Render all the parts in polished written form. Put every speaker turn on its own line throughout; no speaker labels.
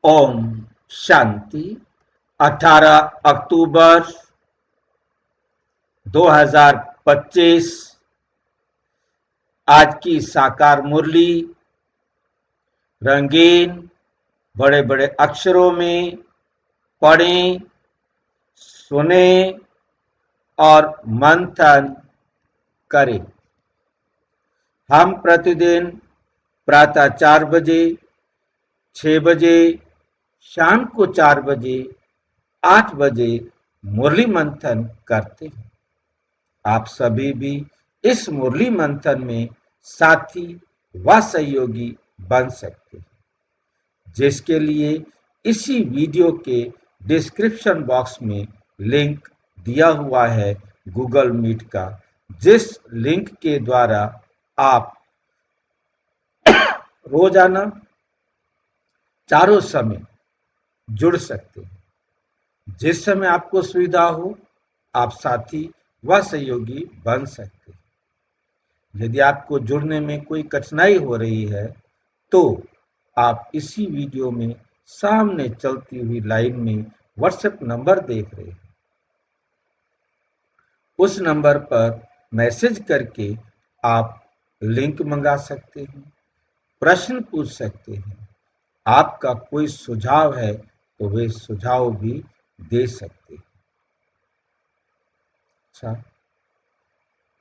ओम शांति। 18 अक्टूबर 2025 आज की साकार मुरली रंगीन बड़े बड़े अक्षरों में पढ़ें, सुने और मंथन करें। हम प्रतिदिन प्रातः 4 बजे, 6 बजे, शाम को 4 बजे, 8 बजे मुरली मंथन करते हैं। आप सभी भी इस मुरली मंथन में साथी व सहयोगी बन सकते हैं, जिसके लिए इसी वीडियो के डिस्क्रिप्शन बॉक्स में लिंक दिया हुआ है गूगल मीट का, जिस लिंक के द्वारा आप रोजाना चारों समय जुड़ सकते हैं। जिस समय आपको सुविधा हो आप साथी व सहयोगी बन सकते हैं। यदि आपको जुड़ने में कोई कठिनाई हो रही है तो आप इसी वीडियो में सामने चलती हुई लाइन में व्हाट्सएप नंबर देख रहे हैं। उस नंबर पर मैसेज करके आप लिंक मंगा सकते हैं, प्रश्न पूछ सकते हैं, आपका कोई सुझाव है तो वे सुझाव भी दे सकते हैं। अच्छा,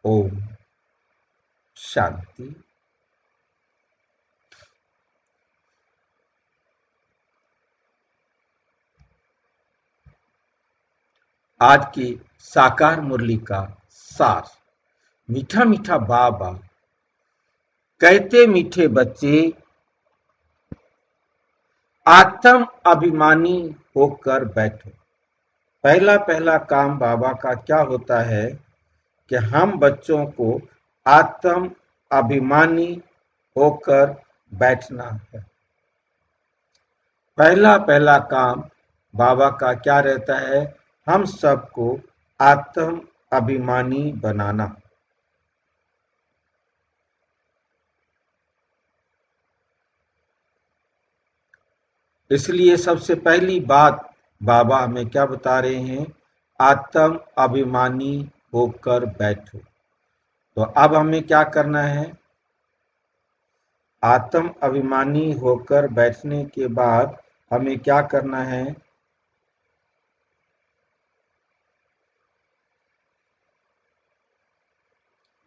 ओम शांति। आज की साकार मुरली का सार। मीठा मीठा बाबा कहते मीठे बच्चे आत्म अभिमानी होकर बैठो। पहला पहला काम बाबा का क्या होता है कि हम बच्चों को आत्म अभिमानी होकर बैठना है। पहला पहला काम बाबा का क्या रहता है? हम सबको आत्म अभिमानी बनाना। इसलिए सबसे पहली बात बाबा हमें क्या बता रहे हैं? आत्म अभिमानी होकर बैठो। तो अब हमें क्या करना है? आत्म अभिमानी होकर बैठने के बाद हमें क्या करना है?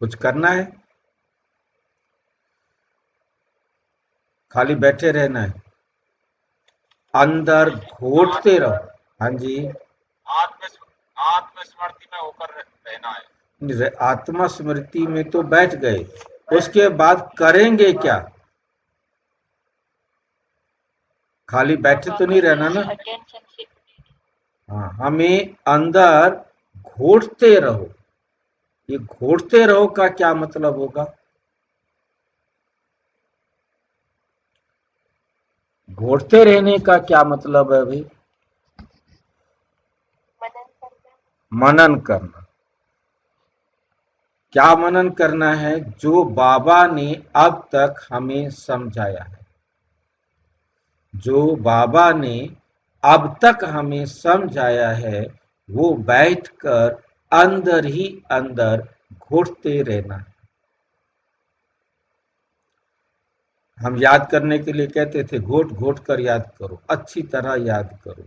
कुछ करना है? खाली बैठे रहना है? अंदर घोटते रहो। हाँ जी,
आत्मस्मृति में होकर रहना है।
आत्मा स्मृति में तो बैठ गए, उसके बाद करेंगे क्या? खाली बैठे तो नहीं रहना ना। हाँ, हमें अंदर घोटते रहो। ये घोटते रहो का क्या मतलब होगा? घोटते रहने का क्या मतलब है भाई? मनन करना। क्या मनन करना है? जो बाबा ने अब तक हमें समझाया है, जो बाबा ने अब तक हमें समझाया है, वो बैठकर अंदर ही अंदर घोटते रहना है। हम याद करने के लिए कहते थे घोट घोट कर याद करो, अच्छी तरह याद करो,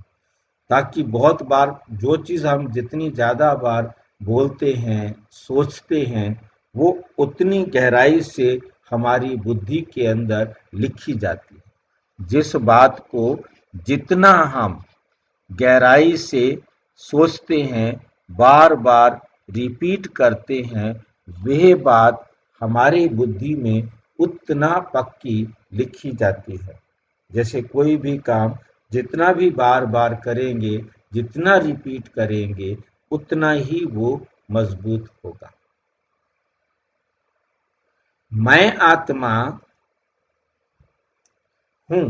ताकि बहुत बार जो चीज हम जितनी ज्यादा बार बोलते हैं, सोचते हैं, वो उतनी गहराई से हमारी बुद्धि के अंदर लिखी जाती है। जिस बात को जितना हम गहराई से सोचते हैं, बार बार रिपीट करते हैं, वह बात हमारी बुद्धि में उतना पक्की लिखी जाती है। जैसे कोई भी काम जितना भी बार बार करेंगे, जितना रिपीट करेंगे, उतना ही वो मजबूत होगा। मैं आत्मा हूं,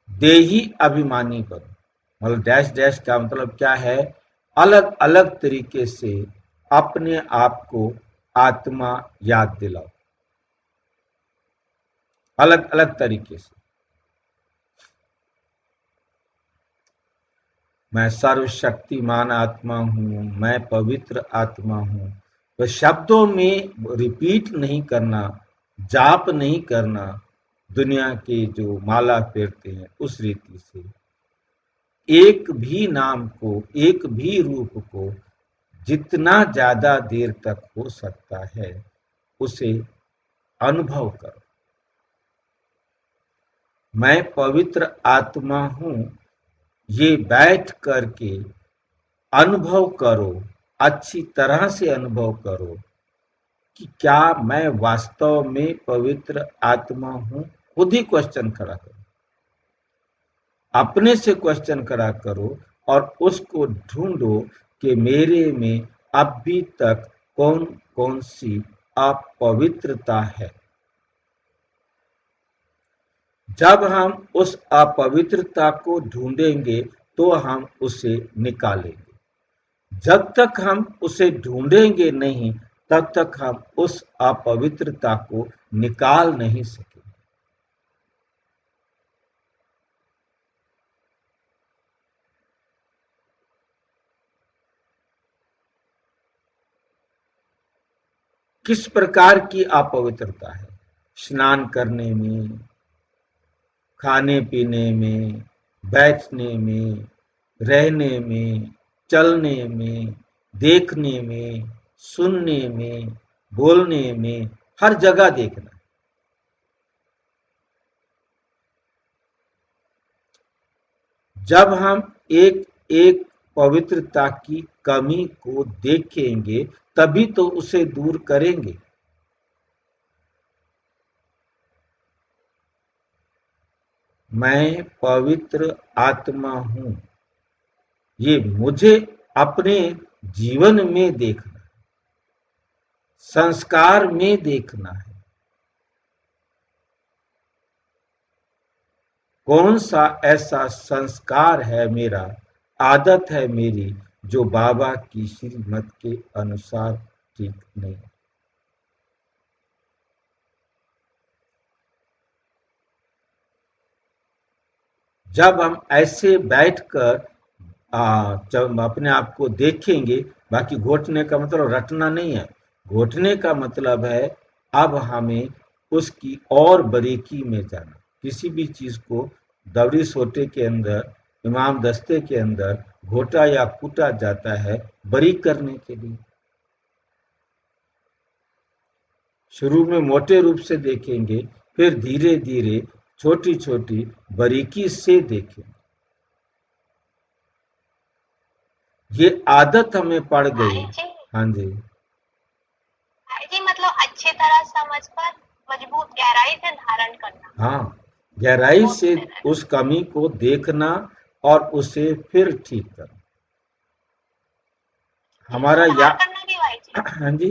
देही अभिमानी बनो। मतलब डैश डैश का मतलब क्या है? अलग अलग तरीके से अपने आप को आत्मा याद दिलाओ, अलग अलग तरीके से। मैं सर्वशक्तिमान आत्मा हूँ, मैं पवित्र आत्मा हूँ। तो शब्दों में रिपीट नहीं करना, जाप नहीं करना, दुनिया के जो माला फेरते हैं उस रीति से एक भी नाम को, एक भी रूप को जितना ज्यादा देर तक हो सकता है उसे अनुभव करो। मैं पवित्र आत्मा हूँ, ये बैठ करके अनुभव करो, अच्छी तरह से अनुभव करो कि क्या मैं वास्तव में पवित्र आत्मा हूँ। खुद ही क्वेश्चन खड़ा करो, अपने से क्वेश्चन करा करो और उसको ढूंढो कि मेरे में अभी तक कौन कौन सी अपवित्रता है। जब हम उस अपवित्रता को ढूंढेंगे तो हम उसे निकालेंगे। जब तक हम उसे ढूंढेंगे नहीं तब तक हम उस अपवित्रता को निकाल नहीं सकेंगे। किस प्रकार की अपवित्रता है? स्नान करने में, खाने पीने में, बैठने में, रहने में, चलने में, देखने में, सुनने में, बोलने में, हर जगह देखना। जब हम एक एक पवित्रता की कमी को देखेंगे तभी तो उसे दूर करेंगे। मैं पवित्र आत्मा हूं, ये मुझे अपने जीवन में देखना, संस्कार में देखना है। कौन सा ऐसा संस्कार है मेरा, आदत है मेरी जो बाबा की श्रीमत के अनुसार ठीक नहीं। जब हम ऐसे बैठकर जब अपने आप को देखेंगे, बाकी घोटने का मतलब रटना नहीं है। घोटने का मतलब है अब हमें उसकी और बारीकी में जाना। किसी भी चीज को दवरी सोटे के अंदर, इमाम दस्ते के अंदर घोटा या कूटा जाता है बारीक करने के लिए। शुरू में मोटे रूप से देखेंगे, फिर धीरे धीरे छोटी छोटी बारीकी से देखेंगे। ये आदत हमें पड़ गई।
भाई जी,
हाँ जी,
भाई जी मतलब अच्छी तरह समझकर मजबूत गहराई से धारण करना,
हाँ, गहराई
वो
से
उससे रहना।
उस कमी को देखना और उसे फिर ठीक करना।
जी,
हमारा या
सुधार करना भी भाई जी,
हाँ जी,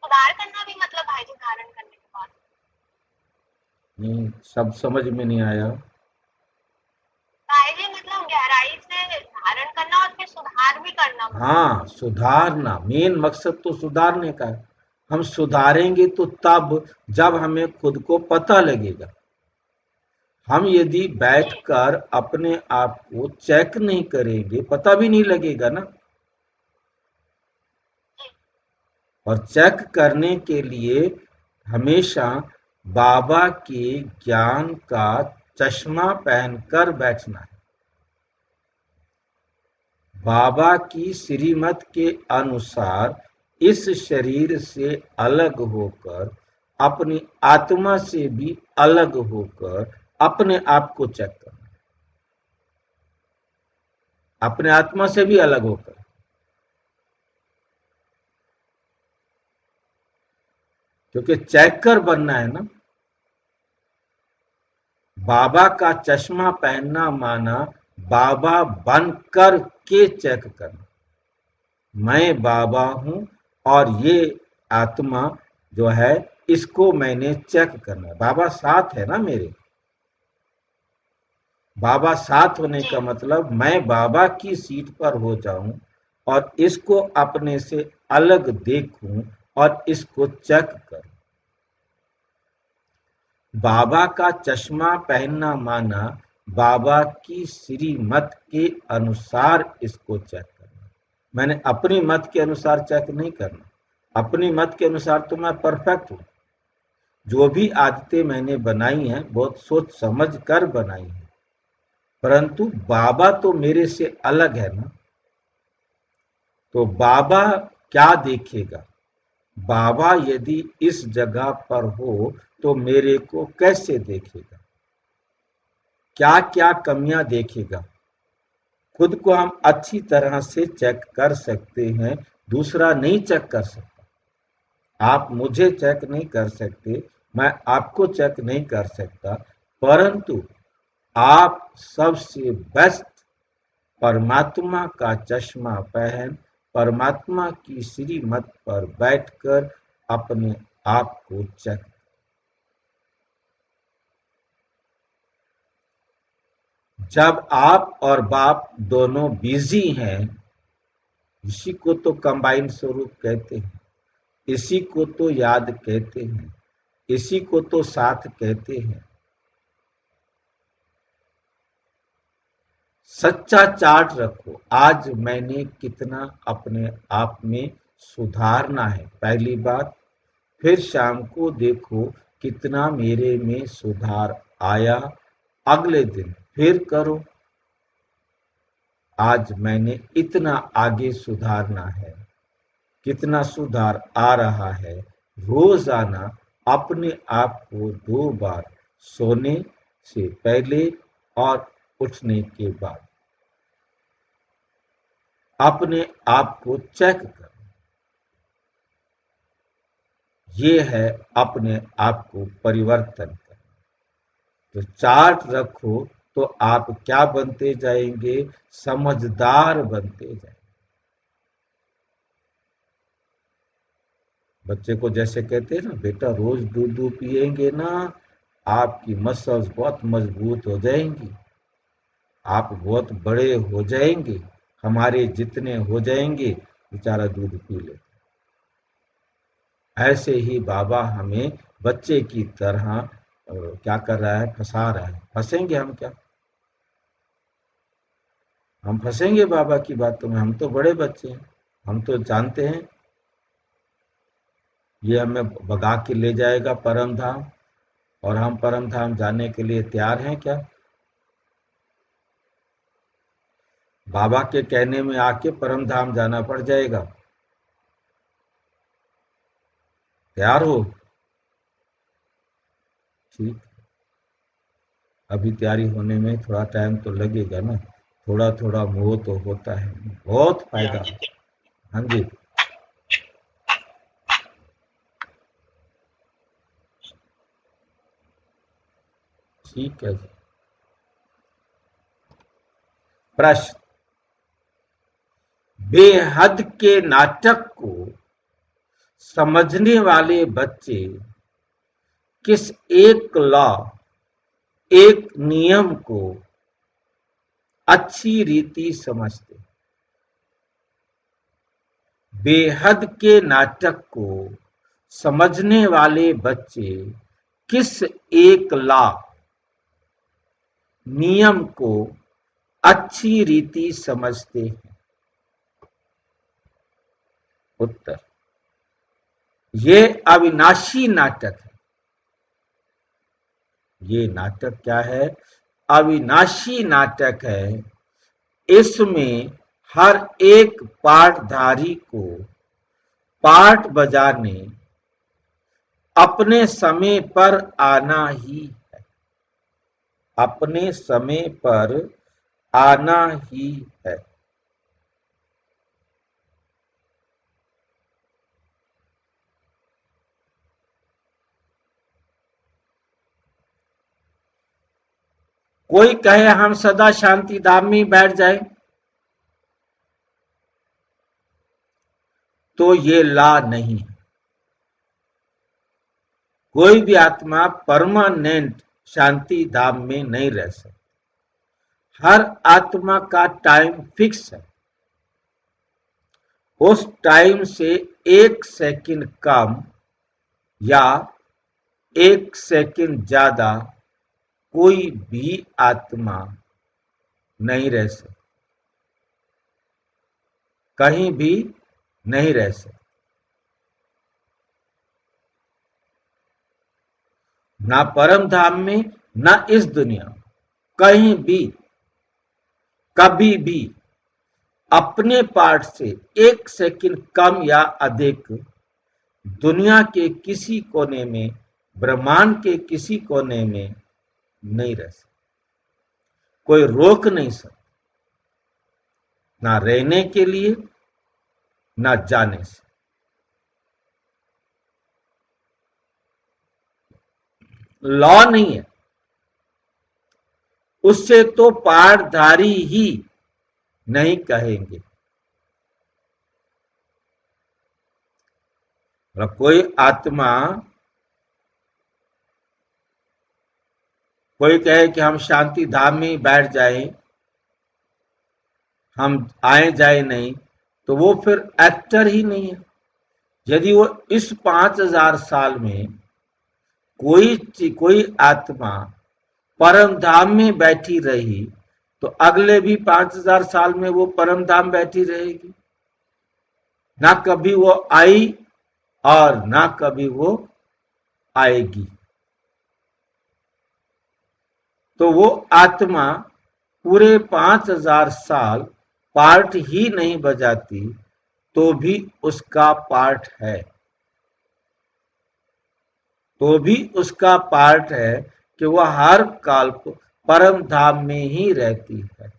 सुधार करना भी मतलब भाई जी धारण करने के बाद।
नहीं सब समझ में नहीं आया।
भाई जी मतलब गहराई से धारण करना और फिर सुधार भी करना मतलब।
हाँ, सुधारना मेन मकसद तो सुधारने का है। हम सुधारेंगे तो तब जब हमें खुद को पता लगेगा। हम यदि
जी,
बैठकर अपने आप को चेक नहीं करेंगे पता भी नहीं लगेगा ना।
जी,
और चेक करने के लिए हमेशा बाबा के ज्ञान का चश्मा पहनकर बैठना है। बाबा की श्रीमत के अनुसार इस शरीर से अलग होकर, अपनी आत्मा से भी अलग होकर अपने आप को चेक करना, अपने आत्मा से भी अलग होकर। क्योंकि चेकर बनना है ना। बाबा का चश्मा पहनना माना बाबा बनकर के चेक करना। मैं बाबा हूं और ये आत्मा जो है इसको मैंने चेक करना है। बाबा साथ है ना मेरे। बाबा साथ होने
जी,
का मतलब मैं बाबा की सीट पर हो जाऊं और इसको अपने से अलग देखूं और इसको चेक करूं। बाबा का चश्मा पहनना माना बाबा की श्रीमत के अनुसार इसको चेक करना। मैंने अपनी मत के अनुसार चेक नहीं करना। अपनी मत के अनुसार तो मैं परफेक्ट हूं। जो भी आदतें मैंने बनाई हैं बहुत सोच समझ कर बनाई हैं, परंतु बाबा तो मेरे से अलग है ना। तो बाबा क्या देखेगा? बाबा यदि इस जगह पर हो तो मेरे को कैसे देखेगा? क्या क्या कमियां देखेगा? खुद को हम अच्छी तरह से चेक कर सकते हैं, दूसरा नहीं चेक कर सकता। आप मुझे चेक नहीं कर सकते, मैं आपको चेक नहीं कर सकता, परंतु आप सबसे बेस्ट परमात्मा का चश्मा पहन परमात्मा की श्रीमत पर बैठकर अपने आप को चेक। जब आप और बाप दोनों बिजी हैं, इसी को तो कंबाइंड स्वरूप कहते हैं, इसी को तो याद कहते हैं, इसी को तो साथ कहते हैं। सच्चा चार्ट रखो, आज मैंने कितना अपने आप में सुधारना है, पहली बात। फिर शाम को देखो कितना मेरे में सुधार आया, अगले दिन फिर करो, आज मैंने इतना आगे सुधारना है, कितना सुधार आ रहा है। रोजाना अपने आप को 2 बार, सोने से पहले और उठने के बाद अपने आप को चेक करो। ये है अपने आप को परिवर्तन करना। तो चार्ट रखो तो आप क्या बनते जाएंगे? समझदार बनते जाएंगे। बच्चे को जैसे कहते हैं ना, बेटा रोज दूध पिएंगे ना, आपकी मसल्स बहुत मजबूत हो जाएंगी, आप बहुत बड़े हो जाएंगे, हमारे जितने हो जाएंगे। बेचारा दूध पी ले। ऐसे ही बाबा हमें बच्चे की तरह क्या कर रहा है? फंसा रहा है। फंसेंगे हम क्या? हम फंसेंगे बाबा की बातों में? हम तो बड़े बच्चे हैं, हम तो जानते हैं ये हमें भगा के ले जाएगा परम धाम, और हम परम धाम जाने के लिए तैयार हैं क्या? बाबा के कहने में आके परम धाम जाना पड़ जाएगा, तैयार हो? ठीक, अभी तैयारी होने में थोड़ा टाइम तो लगेगा ना, थोड़ा थोड़ा मोह तो होता है, बहुत फायदा। हाँ जी, ठीक है जी। प्रश्न: बेहद के नाटक को समझने वाले बच्चे किस एक लॉ, एक नियम को अच्छी रीति समझते? बेहद के नाटक को समझने वाले बच्चे किस एक लॉ, नियम को अच्छी रीति समझते हैं? उत्तर: ये अविनाशी नाटक है। ये नाटक क्या है? अविनाशी नाटक है। इसमें हर एक पाठधारी को पाठ बजाने अपने समय पर आना ही है, अपने समय पर आना ही है। कोई कहे हम सदा शांति धाम में बैठ जाए, तो ये ला नहीं है। कोई भी आत्मा परमानेंट शांति धाम में नहीं रह सकती। हर आत्मा का टाइम फिक्स है। उस टाइम से 1 सेकंड कम या 1 सेकंड ज्यादा कोई भी आत्मा नहीं रह सकती, कहीं भी नहीं रह सकती। ना परम धाम में, ना इस दुनिया में, कहीं भी कभी भी अपने पार्ट से 1 सेकंड कम या अधिक दुनिया के किसी कोने में, ब्रह्मांड के किसी कोने में नहीं रह सकता। कोई रोक नहीं सकता, ना रहने के लिए, ना जाने से। लॉ नहीं है, उससे तो पार्टधारी ही नहीं कहेंगे। कोई आत्मा, कोई कहे कि हम शांति धाम में बैठ जाएं, हम आए जाए नहीं, तो वो फिर एक्टर ही नहीं है। यदि वो इस 5000 साल में कोई आत्मा परम धाम में बैठी रही, तो अगले भी 5000 साल में वो परम धाम बैठी रहेगी। ना कभी वो आई और ना कभी वो आएगी। तो वो आत्मा पूरे 5000 साल पार्ट ही नहीं बजाती, तो भी उसका पार्ट है, तो भी उसका पार्ट है कि वह हर कल्प परम धाम में ही रहती है।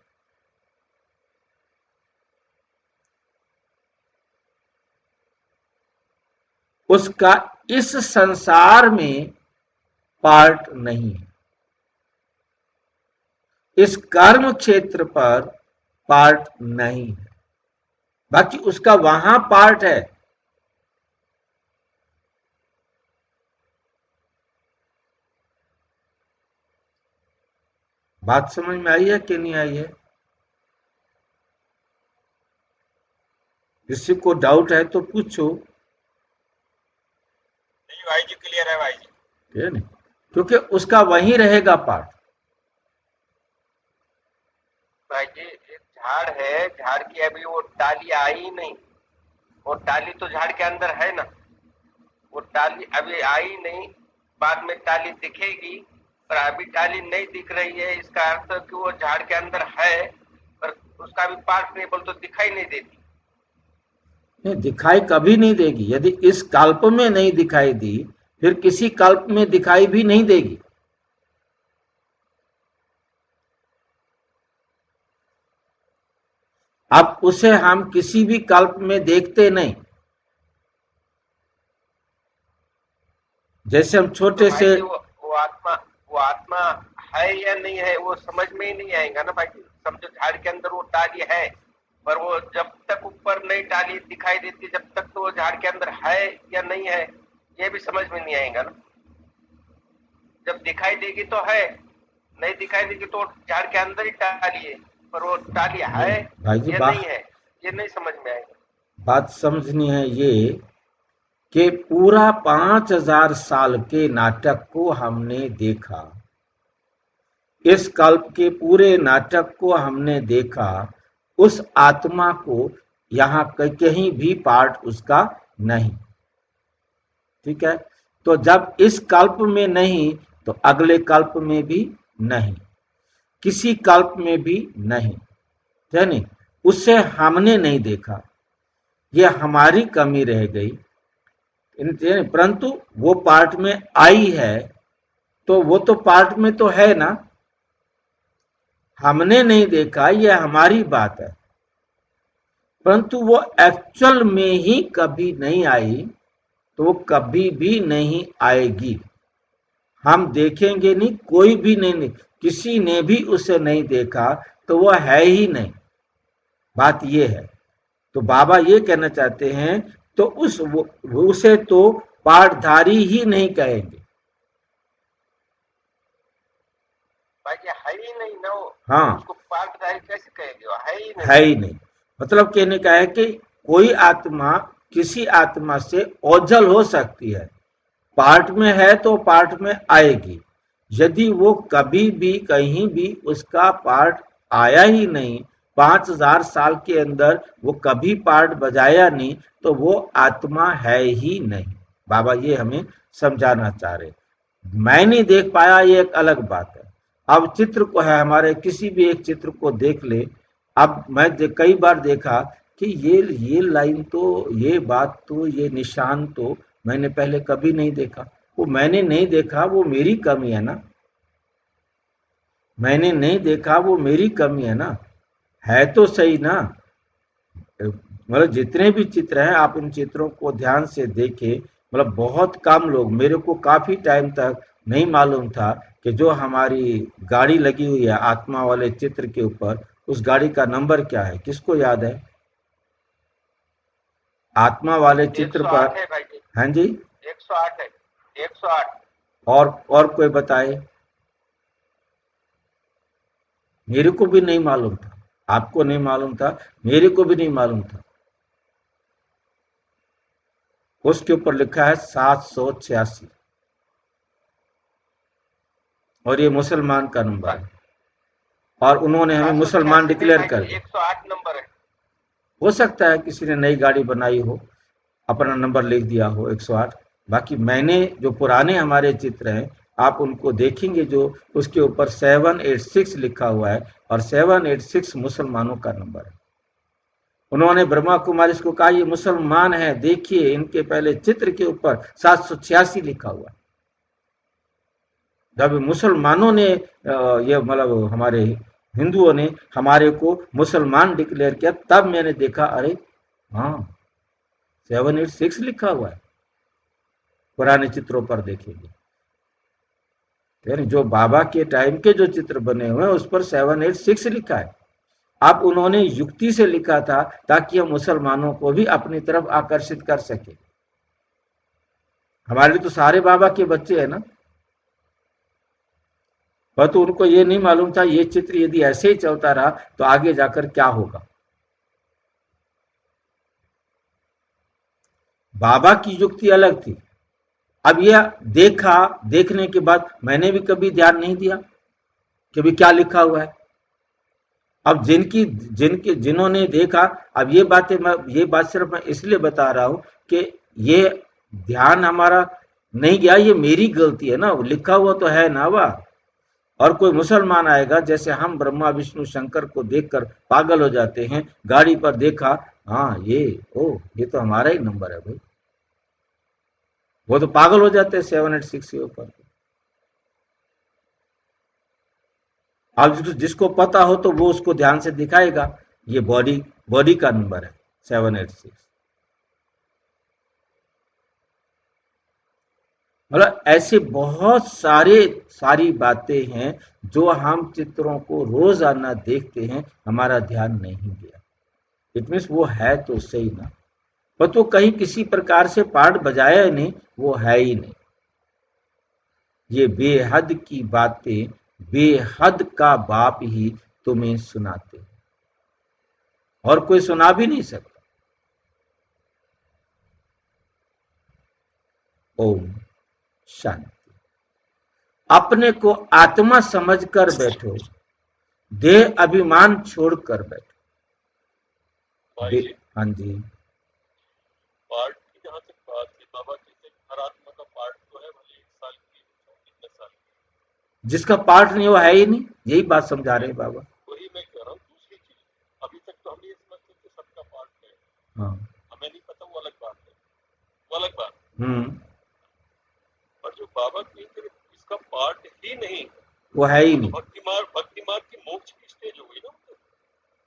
उसका इस संसार में पार्ट नहीं है, इस कर्म क्षेत्र पर पार्ट नहीं है, बाकी उसका वहां पार्ट है। बात समझ में आई है कि नहीं आई है? किसी को डाउट है तो पूछो।
नहीं भाई जी, क्लियर है भाई जी।
ठीक है नहीं, क्योंकि उसका वहीं रहेगा पार्ट।
भाई जी एक झाड़ है, झाड़ की अभी वो डाली आई ही नहीं, वो डाली तो झाड़ के अंदर है ना, वो डाली अभी आई नहीं, बाद में डाली दिखेगी, पर अभी डाली नहीं दिख रही है। इसका अर्थ है कि वो झाड़ के अंदर है, पर उसका भी पार्ट नहीं, बोल तो दिखाई नहीं देती।
नहीं, दिखाई कभी नहीं देगी। यदि इस कल्प में नहीं दिखाई दी, फिर किसी कल्प में दिखाई भी नहीं देगी। अब उसे हम किसी भी कल्प में देखते नहीं। जैसे हम छोटे
तो
से,
भाई जी वो आत्मा है या नहीं है वो समझ में ही नहीं आएगा ना भाई जी। समझो झाड़ के अंदर वो डाली है, पर वो जब तक ऊपर नहीं डाली दिखाई देती, जब तक तो वो झाड़ के अंदर है या नहीं है ये भी समझ में नहीं आएगा ना। जब दिखाई देगी तो है, नहीं दिखाई देगी तो झाड़ के अंदर ही डाली है, पर वो डाली है
भाई जी
या नहीं है ये नहीं समझ में आएगा।
बात समझनी है ये कि पूरा 5000 साल के नाटक को हमने देखा, इस कल्प के पूरे नाटक को हमने देखा। उस आत्मा को यहाँ कहीं भी पार्ट उसका नहीं। ठीक है, तो जब इस कल्प में नहीं, तो अगले कल्प में भी नहीं, किसी कल्प में भी नहीं, है नहीं। उससे हमने नहीं देखा, ये हमारी कमी रह गई। परंतु वो पार्ट में आई है, तो वो तो पार्ट में तो है ना, हमने नहीं देखा, ये हमारी बात है। परंतु वो एक्चुअल में ही कभी नहीं आई, तो वो कभी भी नहीं आएगी। हम देखेंगे नहीं, कोई भी नहीं, किसी ने भी उसे नहीं देखा, तो वो है ही नहीं। बात ये है। तो बाबा ये कहना चाहते हैं, तो उसे तो पाठधारी ही नहीं कहेंगे।
भाई ये है ही नहीं ना वो,
हाँ,
उसको पार्टधारी कैसे कहेंगे, वो है ही नहीं।
है ही नहीं। मतलब कहने का है कि कोई आत्मा किसी आत्मा से ओझल हो सकती है, पार्ट में है तो पार्ट में आएगी, यदि वो कभी भी कहीं भी उसका पार्ट आया ही नहीं, 5000 साल के अंदर वो कभी पार्ट बजाया नहीं, तो वो आत्मा है ही नहीं। बाबा ये हमें समझाना चाह रहे। मैं नहीं देख पाया ये एक अलग बात है। अब चित्र को है हमारे, किसी भी एक चित्र को देख ले। अब मैं कई बार देखा कि ये लाइन तो, ये बात तो, ये निशान तो मैंने पहले कभी नहीं देखा। वो मैंने नहीं देखा वो मेरी कमी है ना, मैंने नहीं देखा वो मेरी कमी है ना, है तो सही ना। मतलब जितने भी चित्र हैं आप उन चित्रों को ध्यान से देखें। मतलब बहुत कम लोग, मेरे को काफी टाइम तक नहीं मालूम था कि जो हमारी गाड़ी लगी हुई है आत्मा वाले चित्र के ऊपर, उस गाड़ी का नंबर क्या है, किसको याद है? आत्मा वाले चित्र पर।
108 है भाई जी।
हाँ जी।
108 है, 108।
और कोई बताए? मेरे को भी नहीं मालूम था, आपको नहीं मालूम था, मेरे को भी नहीं मालूम था। उसके ऊपर लिखा है 786 और ये मुसलमान का नंबर है और उन्होंने हमें मुसलमान
786 नहीं
डिक्लेयर
भाई
कर
जी,
दिया।
108 नंबर है।
हो सकता है किसी ने नई गाड़ी बनाई हो, अपना नंबर लिख दिया हो 108। बाकी मैंने जो पुराने हमारे चित्र हैं आप उनको देखेंगे, जो उसके ऊपर 786 लिखा हुआ है और 786 मुसलमानों का नंबर है। उन्होंने ब्रह्मा कुमारी को कहा ये मुसलमान है, देखिए इनके पहले चित्र के ऊपर 786 लिखा हुआ है। जब मुसलमानों ने ये मतलब हमारे हिंदुओं ने हमारे को मुसलमान डिक्लेयर किया, तब मैंने देखा अरे हाँ 786 लिखा हुआ है। पुराने चित्रों पर देखेंगे, यानी जो बाबा के टाइम के जो चित्र बने हुए हैं उस पर 786 लिखा है। अब उन्होंने युक्ति से लिखा था ताकि हम मुसलमानों को भी अपनी तरफ आकर्षित कर सके। हमारे लिए तो सारे बाबा के बच्चे हैं ना, पर तो उनको ये नहीं मालूम था ये चित्र यदि ऐसे ही चलता रहा तो आगे जाकर क्या होगा। बाबा की युक्ति अलग थी। अब यह देखा, देखने के बाद मैंने भी कभी ध्यान नहीं दिया कि भी क्या लिखा हुआ है। अब जिन्होंने देखा, अब ये बात सिर्फ मैं इसलिए बता रहा हूं कि ये ध्यान हमारा नहीं गया, ये मेरी गलती है ना, लिखा हुआ तो है ना वह। और कोई मुसलमान आएगा, जैसे हम ब्रह्मा विष्णु शंकर को देखकर पागल हो जाते हैं, गाड़ी पर देखा, हाँ ये तो हमारा ही नंबर है भाई, वो तो पागल हो जाते हैं 786 के ऊपर। अब जिसको पता हो तो वो उसको ध्यान से दिखाएगा, ये बॉडी का नंबर है 786। मतलब ऐसे बहुत सारी बातें हैं जो हम चित्रों को रोजाना देखते हैं, हमारा ध्यान नहीं गया। इट मीन्स वो है तो सही ना, पर तो कहीं किसी प्रकार से पार्ट बजाया ही नहीं, वो है ही नहीं। ये बेहद की बातें बेहद का बाप ही तुम्हें सुनाते, और कोई सुना भी नहीं सकता। ओम शांति। अपने को आत्मा समझकर बैठो, देह अभिमान छोड़कर बैठो। हाँ जी।
पार्ट की जहाँ तक बात है, बाबा कहते हैं हर आत्मा का पार्ट तो है, भले 1 साल की 10 साल की।
जिसका पार्ट नहीं वो है ही नहीं, यही बात समझा रहे हैं बाबा।
वही मैं कह रहा हूँ। दूसरी चीज, अभी तक तो हम ये समझते थे सबका पार्ट है,
हाँ।
हमें नहीं पता, वो अलग बात है, वो अलग बात। पर जो बाबा कहते हैं इसका पार्ट ही नहीं,
वो है ही नहीं।
भक्ति मार्ग की मोक्ष की स्टेज हो गई ना।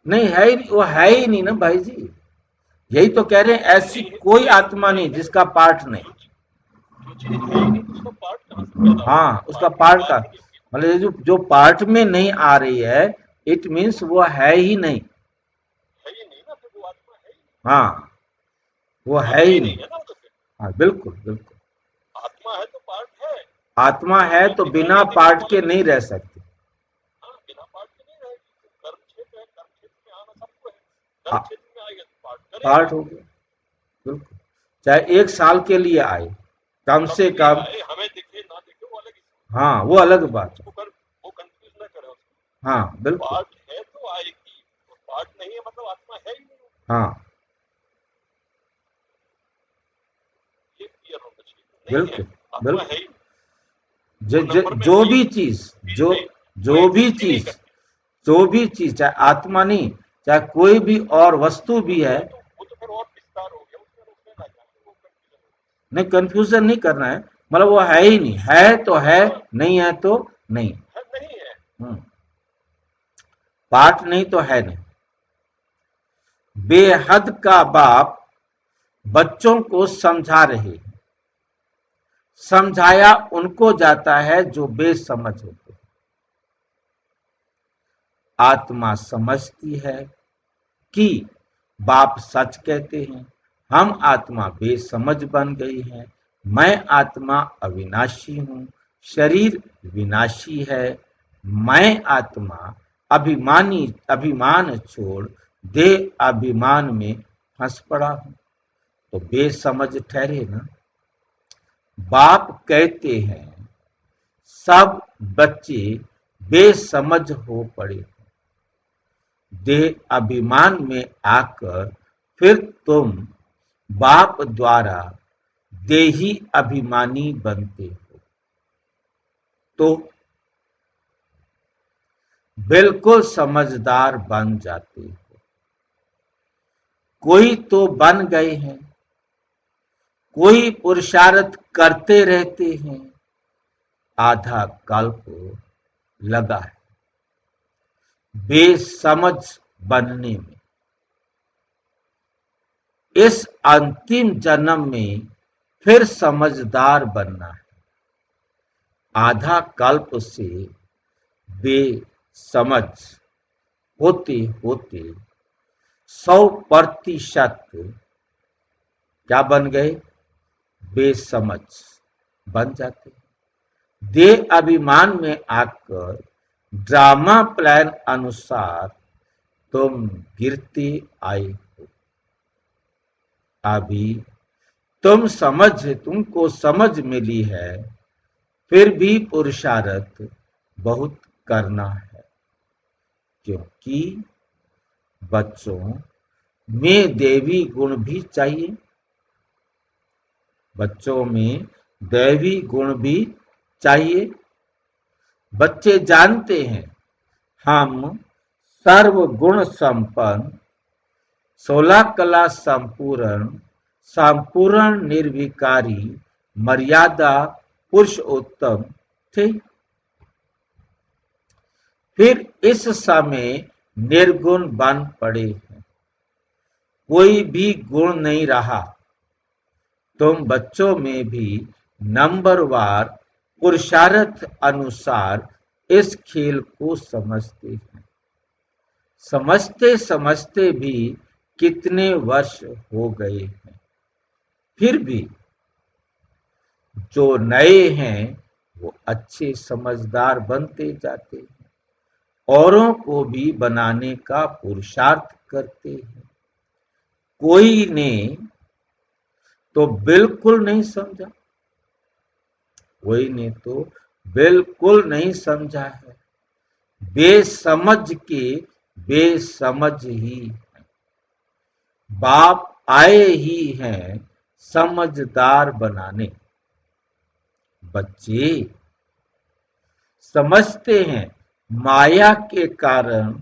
नहीं है ही नहीं, वो है ही नहीं ना भाई जी, यही तो कह रहे हैं, ऐसी कोई आत्मा नहीं जिसका पार्ट नहीं।
जो चीज है ही नहीं उसका पार्ट कहाँ से पैदा होगा?
हाँ, उसका पार्ट का मतलब जो पार्ट में नहीं आ रही है, इट मीन्स वो है ही नहीं।
है ही नहीं ना, तो वो आत्मा है ही नहीं।
हाँ, वो है ही नहीं।
है ना, तो फिर
हाँ बिल्कुल बिल्कुल।
आत्मा है तो पार्ट है,
आत्मा है तो बिना पार्ट के नहीं रह सकती।
हाँ, बिना पार्ट के नहीं रहेगी। कर्म क्षेत्र है, कर्म क्षेत्र में आना सबको है, कर्म क्षेत्र में आएगा तो पार्ट
हो गया, बिल्कुल। चाहे 1 साल के लिए आए, कम से कम
हमें दिखे ना दिखे वो अलग।
हाँ वो अलग बात है।
वो कंफ्यूज ना करे उसको।
हाँ बिल्कुल।
पार्ट है तो आएगी, और पार्ट नहीं है मतलब आत्मा है ही नहीं,
हाँ
ये क्लियर होना चाहिए। नहीं है,
बिल्कुल
आत्मा
बिल्कुल।
है ही नहीं। वो नंबर में
जो
है ही
भी
नहीं,
चीज
चीज
जो
नहीं, वो
जो भी
एग्जिस्ट ही नहीं
चीज
करती।
जो भी चीज चाहे आत्मा नहीं, चाहे कोई भी और वस्तु भी है,
वो तो फिर और विस्तार हो गया, उसमें ना जाए, वो कंफ्यूजन
नहीं कंफ्यूजन नहीं करना है, मतलब वो है ही नहीं, है तो है, नहीं है तो नहीं।
है नहीं है।
पार्ट नहीं तो है नहीं। बेहद का बाप बच्चों को समझा रहे हैं। समझाया उनको जाता है जो बेसमझ होते हैं। आत्मा समझती है कि बाप सच कहते हैं। हम आत्मा बेसमझ बन गई है। मैं आत्मा अविनाशी हूं, शरीर विनाशी है। मैं आत्मा अभिमान छोड़ देह अभिमान में फंस पड़ा हूं, तो बेसमझ ठहरे ना। बाप कहते हैं सब बच्चे बेसमझ हो पड़े, देह अभिमान में आकर फिर तुम बाप द्वारा देही अभिमानी बनते हो, तो बिल्कुल समझदार बन जाते हो। कोई तो बन गए हैं, कोई पुरुषार्थ करते रहते हैं। आधा कल्प लगा है बेसमझ बनने में। इस अंतिम जन्म में फिर समझदार बनना है। आधा कल्प से बेसमझ होते होते 100% क्या बन गए? बेसमझ बन जाते। देह अभिमान में आकर ड्रामा प्लान अनुसार तुम गिरते आए हो। अभी तुमको समझ मिली है, फिर भी पुरुषार्थ बहुत करना है, क्योंकि बच्चों में दैवी गुण भी चाहिए। बच्चों में दैवी गुण भी चाहिए। बच्चे जानते हैं हम सर्वगुण संपन्न, 16 कला संपूर्ण, संपूर्ण निर्विकारी, मर्यादा पुरुषोत्तम थे। फिर इस समय निर्गुण बन पड़े हैं, कोई भी गुण नहीं रहा। तुम बच्चों में भी नंबरवार पुरुषार्थ अनुसार इस खेल को समझते हैं। समझते समझते भी कितने वर्ष हो गए हैं, फिर भी जो नए हैं वो अच्छे समझदार बनते जाते हैं, औरों को भी बनाने का पुरुषार्थ करते हैं। कोई ने तो बिल्कुल नहीं समझा, कोई ने तो बिल्कुल नहीं समझा है। बेसमझ के बेसमझ ही हैं। बाप आए ही हैं समझदार बनाने। बच्चे समझते हैं माया के कारण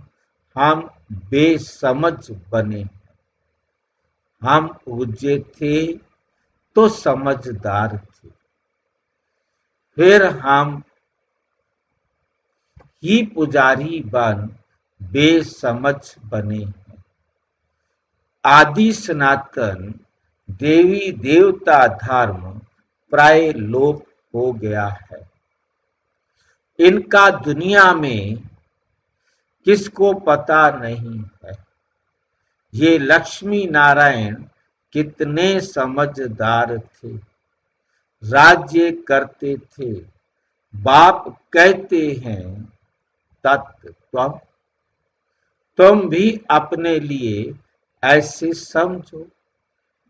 हम बेसमझ बने। हम पूज्य थे तो समझदार थे, फिर हम ही पुजारी बन बेसमझ बने हैं। आदि सनातन देवी देवता धर्म प्राय लोप हो गया है। इनका दुनिया में किसको पता नहीं है। ये लक्ष्मी नारायण कितने समझदार थे, राज्य करते थे। बाप कहते हैं तत्व तुम भी अपने लिए ऐसे समझो।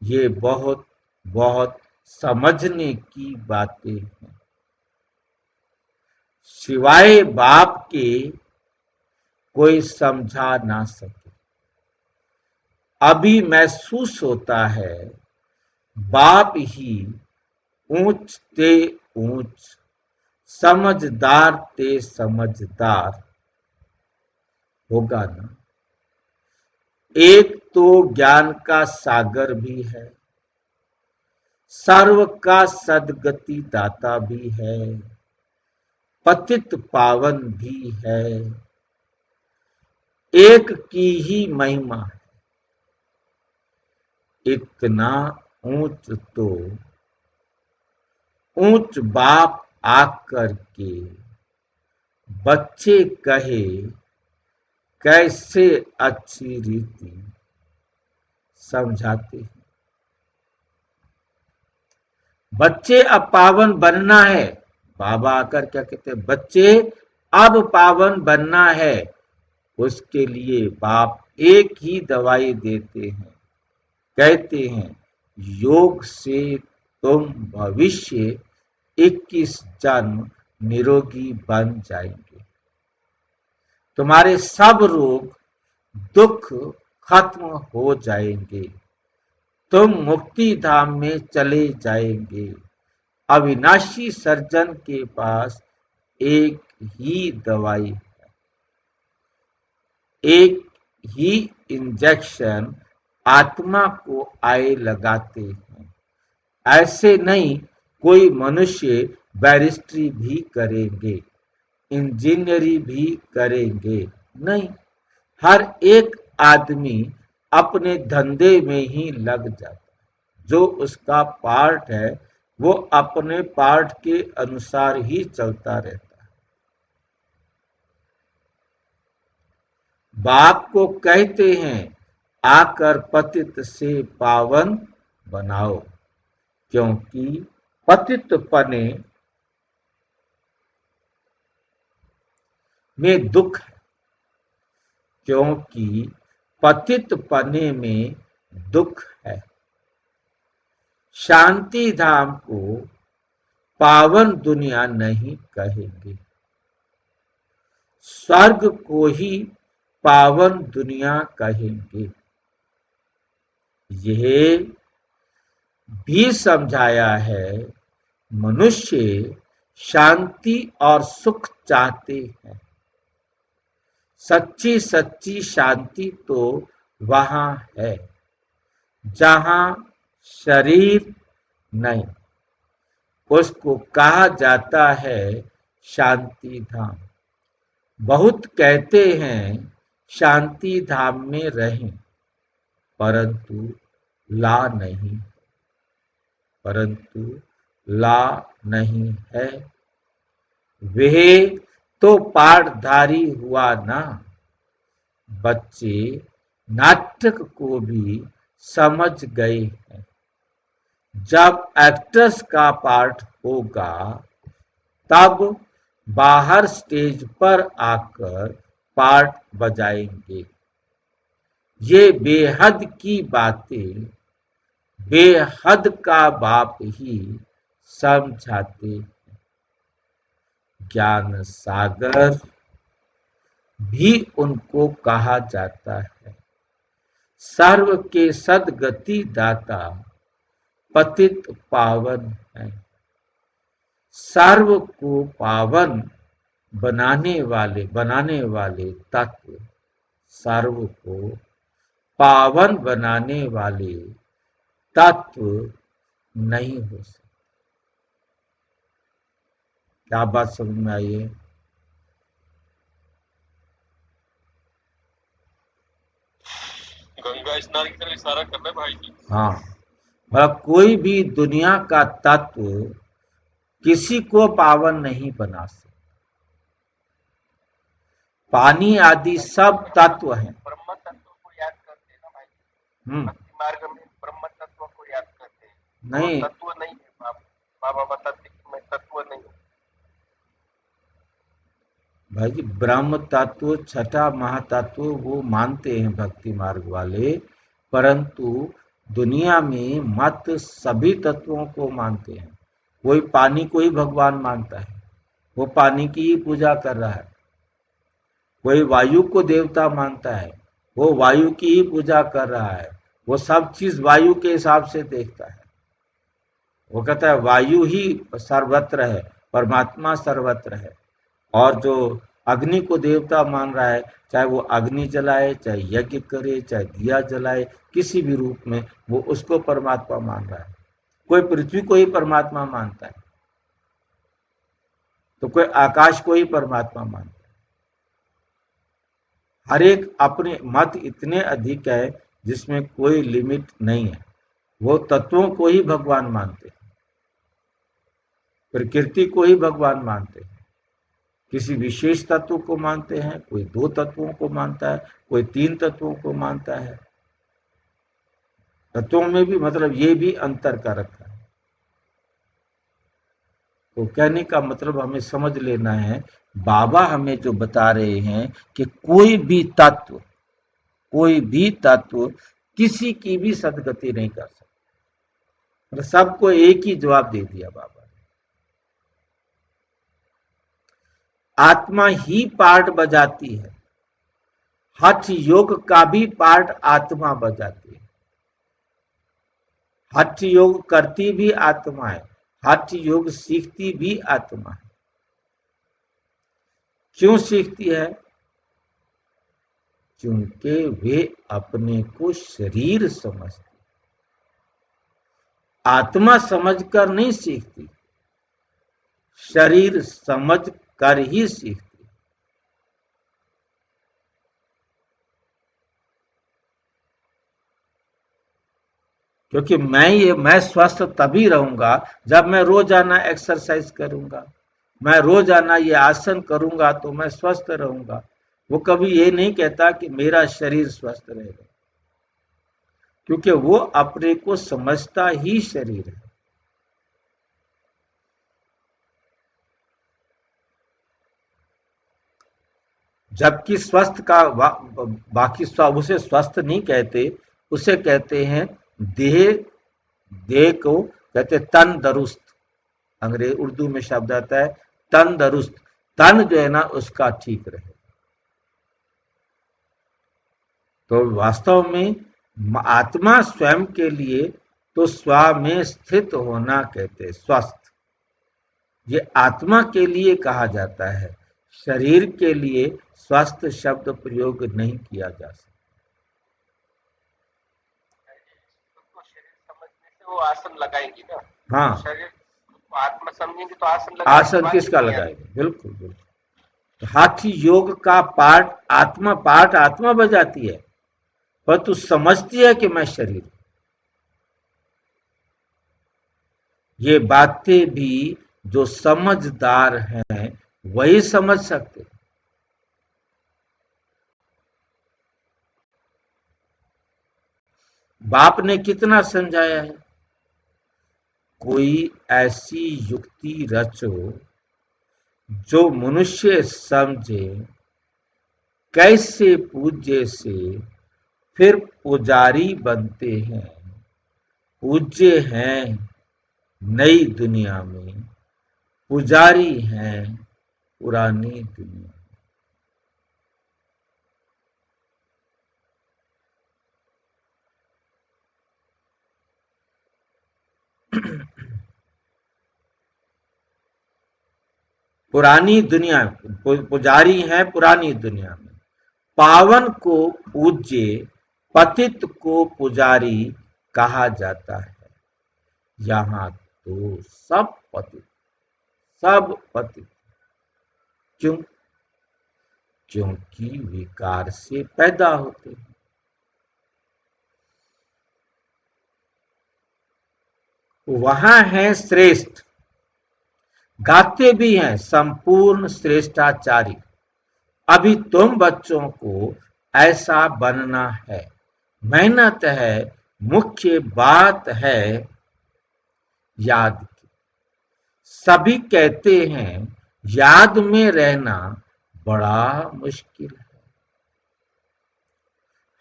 ये बहुत बहुत समझने की बातें हैं। सिवाय बाप के कोई समझा ना सके। अभी महसूस होता है बाप ही ऊंच ते ऊंच, समझदार ते समझदार होगा ना। एक तो ज्ञान का सागर भी है, सर्व का सदगति दाता भी है, पतित पावन भी है। एक की ही महिमा है, इतना ऊंच तो ऊंच बाप आकर के बच्चे कहे कैसे अच्छी रीति समझाते हैं। बच्चे अब पावन बनना है, बाबा आकर क्या कहते हैं, बच्चे अब पावन बनना है। उसके लिए बाप एक ही दवाई देते हैं, कहते हैं योग से तुम भविष्य 21 जन्म निरोगी बन जाएंगे। तुम्हारे सब रोग दुख खत्म हो जाएंगे, तुम मुक्ति धाम में चले जाएंगे। अविनाशी सर्जन के पास एक ही दवाई है, एक ही इंजेक्शन आत्मा को आए लगाते हैं। ऐसे नहीं कोई मनुष्य बैरिस्ट्री भी करेंगे, इंजीनियरिंग भी करेंगे, नहीं। हर एक आदमी अपने धंधे में ही लग जाता है। जो उसका पार्ट है वो अपने पार्ट के अनुसार ही चलता रहता है। बाप को कहते हैं आकर पतित से पावन बनाओ, क्योंकि पतित पने में दुख है, क्योंकि पतित पने में दुख है। शांति धाम को पावन दुनिया नहीं कहेंगे, स्वर्ग को ही पावन दुनिया कहेंगे। यह भी समझाया है मनुष्य शांति और सुख चाहते हैं। सच्ची सच्ची शांति तो वहां है जहां शरीर नहीं, उसको कहा जाता है शांति धाम। बहुत कहते हैं शांति धाम में रहें, परंतु ला नहीं, परंतु ला नहीं है। वह तो पाठधारी हुआ ना। बच्चे नाटक को भी समझ गए हैं। जब एक्टर्स का पार्ट होगा तब बाहर स्टेज पर आकर पार्ट बजाएंगे। ये बेहद की बातें बेहद का बाप ही समझाते हैं। ज्ञान सागर भी उनको कहा जाता है। सर्व के सदगति दाता पतित पावन है। सर्व को पावन बनाने वाले तत्व, सर्व को पावन बनाने वाले तत्व नहीं हो सकते। क्या बात समझ में आई है?
गंगा स्नान की तरफ इशारा कर रहे हैं भाई जी।
हाँ, मतलब कोई भी दुनिया का तत्व किसी को पावन नहीं बना सकता। पानी आदि सब तत्व हैं।
ब्रह्म तत्व को याद करते हैं ना भाई,
हम्म,
भक्ति मार्ग में ब्रह्म तत्व को याद करते हैं।
नहीं,
वो तत्व नहीं है, बाबा बताते कि मैं तत्व नहीं हूँ।
भाई जी ब्रह्म तत्व छठा महातत्व वो मानते हैं भक्ति मार्ग वाले, परंतु दुनिया में मत सभी तत्वों को मानते हैं। कोई पानी को ही भगवान मानता है, वो पानी की ही पूजा कर रहा है। कोई वायु को देवता मानता है, वो वायु की ही पूजा कर रहा है। वो सब चीज वायु के हिसाब से देखता है। वो कहता है वायु ही सर्वत्र है, परमात्मा सर्वत्र है। और जो अग्नि को देवता मान रहा है, चाहे वो अग्नि जलाए, चाहे यज्ञ करे, चाहे दिया जलाए, किसी भी रूप में वो उसको परमात्मा मान रहा है। कोई पृथ्वी को ही परमात्मा मानता है, तो कोई आकाश को ही परमात्मा मानता है। हर एक अपने मत इतने अधिक है जिसमें कोई लिमिट नहीं है। वो तत्वों को ही भगवान मानते हैं, प्रकृति को ही भगवान मानते हैं, किसी विशेष तत्व को मानते हैं, कोई 2 तत्वों को मानता है, कोई 3 तत्वों को मानता है। तत्वों में भी मतलब ये भी अंतर का रखा है। तो कहने का मतलब हमें समझ लेना है, बाबा हमें जो बता रहे हैं कि कोई भी तत्व किसी की भी सदगति नहीं कर सकता। मतलब सबको एक ही जवाब दे दिया बाबा ने। आत्मा ही पार्ट बजाती है, हठ योग का भी पार्ट आत्मा बजाती है। हठ योग करती भी आत्मा है, हठ योग सीखती भी आत्मा है। क्यों सीखती है? क्योंकि वे अपने को शरीर समझती। आत्मा समझकर नहीं सीखती, शरीर समझ कर ही सीखती। क्योंकि मैं स्वस्थ तभी रहूंगा जब मैं रोजाना एक्सरसाइज करूंगा, मैं रोजाना ये आसन करूंगा तो मैं स्वस्थ रहूंगा। वो कभी ये नहीं कहता कि मेरा शरीर स्वस्थ रहेगा, क्योंकि वो अपने को समझता ही शरीर है। जबकि स्वस्थ का बाकी उसे स्वस्थ नहीं कहते, उसे कहते हैं देह को कहते तन दुरुस्त। अंग्रेजी उर्दू में शब्द आता है तन दुरुस्त। तन जो है ना उसका ठीक रहे। तो वास्तव में आत्मा स्वयं के लिए तो स्व में स्थित होना कहते स्वस्थ। ये आत्मा के लिए कहा जाता है, शरीर के लिए स्वस्थ शब्द प्रयोग नहीं किया जा सकता।
तो शरीर समझने से वो आसन लगाएंगी ना।
हाँ,
शरीर आत्मा समझेंगे तो आसन लगाएंगे।
आसन किसका लगाएंगे? बिल्कुल बिल्कुल। हाथी योग का पार्ट आत्मा बजाती है, पर तू समझती है कि मैं शरीर। ये बातें भी जो समझदार हैं वही समझ सकते। बाप ने कितना समझाया है, कोई ऐसी युक्ति रचो जो मनुष्य समझे, कैसे पूज्य से फिर पुजारी बनते हैं। पूज्य हैं नई दुनिया में, पुजारी हैं पुरानी दुनिया। पुरानी दुनिया पुजारी हैं पुरानी दुनिया में। पावन को पूज्य, पतित को पुजारी कहा जाता है। यहाँ तो सब पतित। क्यों? क्योंकि विकार से पैदा होते हैं। वहां है श्रेष्ठ, गाते भी हैं संपूर्ण श्रेष्ठाचारी। अभी तुम बच्चों को ऐसा बनना है, मेहनत है, मुख्य बात है याद की। सभी कहते हैं याद में रहना बड़ा मुश्किल है।